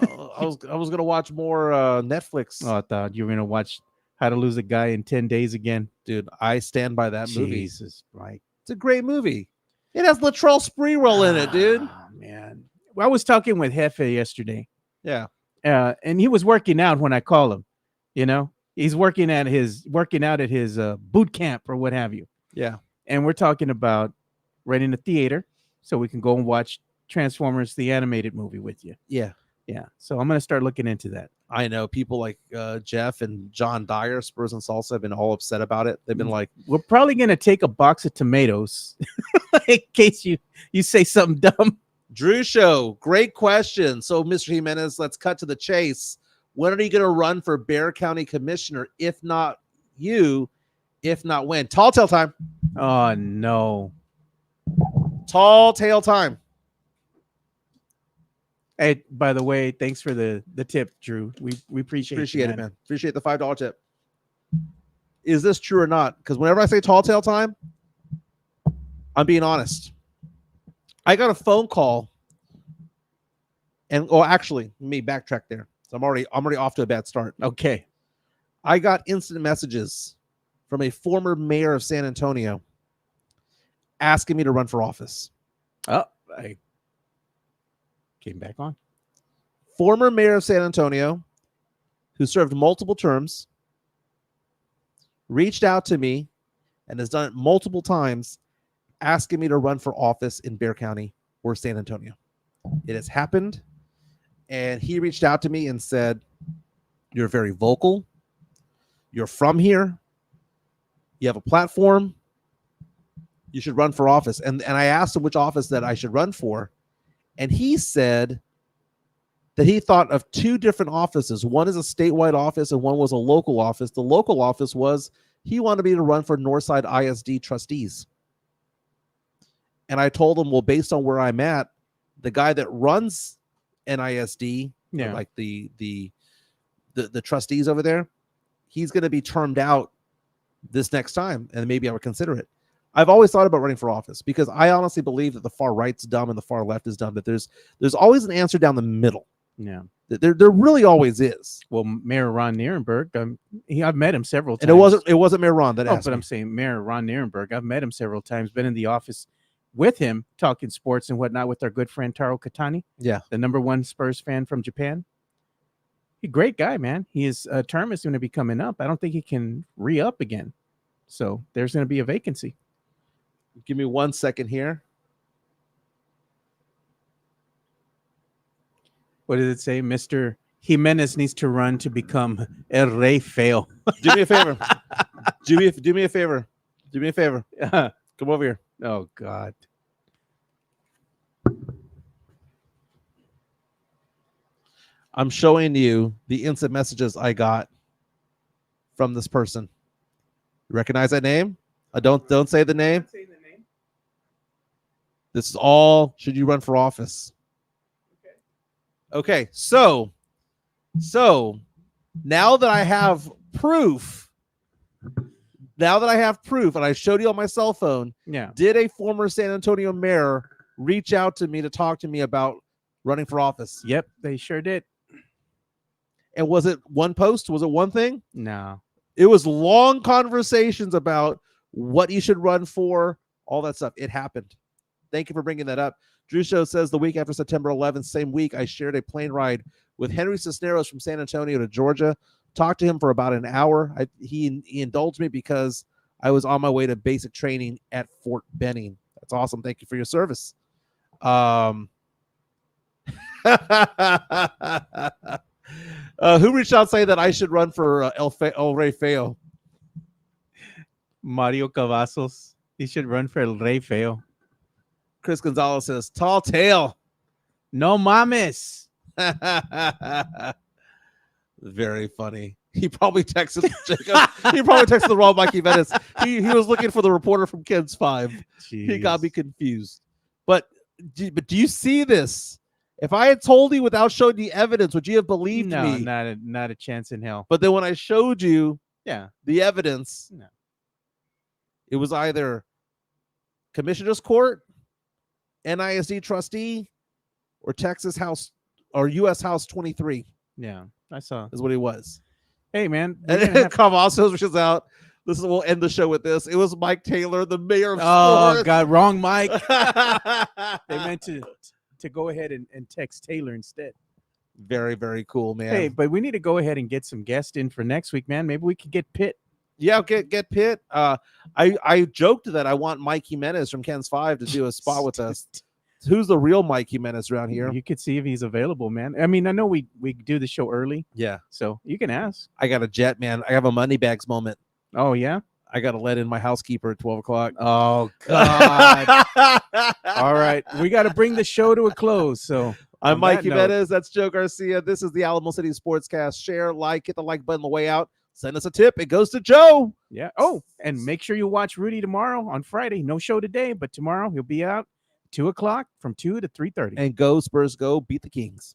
I was going to watch more Netflix. Oh, I thought you were going to watch How to Lose a Guy in 10 Days again. Dude, I stand by that movie. Jesus, Mike. It's a great movie. It has Latrell Sprewell in it, dude. Oh, man. Well, I was talking with Jefe yesterday. Yeah. And he was working out when I call him. You know, he's working out at his boot camp or what have you. Yeah. And we're talking about renting a theater so we can go and watch Transformers, the animated movie with you. Yeah. Yeah. So I'm going to start looking into that. I know people like Jeff and John Dyer, Spurs and Salsa, have been all upset about it. They've been like, we're probably going to take a box of tomatoes in case you say something dumb. Drew Show, great question. So, Mr. Jimenez, let's cut to the chase. When are you going to run for Bexar County Commissioner? If not you, if not when? Tall tale time. Oh, no. Tall tale time. Hey, by the way, thanks for the tip, Drew. We appreciate it, man. Appreciate the $5 tip. Is this true or not? Because whenever I say tall tale time, I'm being honest. I got a phone call, and actually, let me backtrack there. So I'm already off to a bad start. Okay. I got instant messages from a former mayor of San Antonio asking me to run for office. Oh, I came back on. Former mayor of San Antonio, who served multiple terms, reached out to me and has done it multiple times, asking me to run for office in Bexar County or San Antonio. It has happened. And he reached out to me and said, you're very vocal. You're from here. You have a platform. You should run for office. And I asked him which office that I should run for. And he said that he thought of two different offices. One is a statewide office and one was a local office. The local office was he wanted me to run for Northside ISD trustees. And I told him, well, based on where I'm at, the guy that runs NISD, like the trustees over there, he's going to be termed out this next time, and maybe I would consider it. I've always thought about running for office because I honestly believe that the far right's dumb and the far left is dumb, but there's always an answer down the middle. Yeah. There really always is. Well, Mayor Ron Nierenberg, I've met him several times. And it wasn't Mayor Ron that asked me. I'm saying Mayor Ron Nierenberg. I've met him several times, been in the office with him talking sports and whatnot with our good friend Taro Katani. Yeah. The #1 Spurs fan from Japan. He's a great guy, man. His term is going to be coming up. I don't think he can re-up again. So there's going to be a vacancy. Give me 1 second here. What did it say? Mr. Jimenez needs to run to become El Rey Feo. Do me a favor. Do me a favor. Do me a favor. Come over here. Oh, God. I'm showing you the instant messages I got from this person. You recognize that name? Don't say the name. This is all should you run for office. Okay, so now that I have proof, and I showed you on my cell phone, did a former San Antonio mayor reach out to me to talk to me about running for office? Yep, they sure did. And was it one post? Was it one thing? No. It was long conversations about what you should run for, all that stuff. It happened. Thank you for bringing that up. Drew Show says the week after September 11th, same week, I shared a plane ride with Henry Cisneros from San Antonio to Georgia. Talked to him for about an hour. He indulged me because I was on my way to basic training at Fort Benning. That's awesome. Thank you for your service. Who reached out saying that I should run for El Rey Feo? Mario Cavazos. He should run for El Rey Feo. Chris Gonzalez says, tall tale. No mames. Very funny. He probably texted Jacob. He probably texted the wrong Mike Jimenez. He was looking for the reporter from Kids 5. Jeez. He got me confused. But do you see this? If I had told you without showing you evidence, would you have believed me? No, not a chance in hell. But then when I showed you the evidence, no. It was either Commissioner's Court, NISD trustee, or Texas House or U.S. House 23. Yeah, I saw. Is what he was. Hey, man. And Cavazos is out. We'll end the show with this. It was Mike Taylor, the mayor of sports. Oh, God, wrong Mike. They meant to go ahead and text Taylor instead. Very, very cool, man. Hey, but we need to go ahead and get some guests in for next week, man. Maybe we could get Pitt. Yeah, get Pitt. I joked that I want Mike Jimenez from Ken's 5 to do a spot with us. Who's the real Mike Jimenez around here? You could see if he's available, man. I mean, I know we do the show early. Yeah. So you can ask. I got a jet, man. I have a money bags moment. Oh, yeah? I got to let in my housekeeper at 12 o'clock. Oh, God. All right. We got to bring the show to a close. So I'm Mike Jimenez. That's Joe Garcia. This is the Alamo City Sportscast. Share, hit the like button on the way out. Send us a tip. It goes to Joe. Yeah. Oh, and make sure you watch Rudy tomorrow on Friday. No show today, but tomorrow he'll be out 2 o'clock from 2 to 3:30. And go Spurs, go beat the Kings.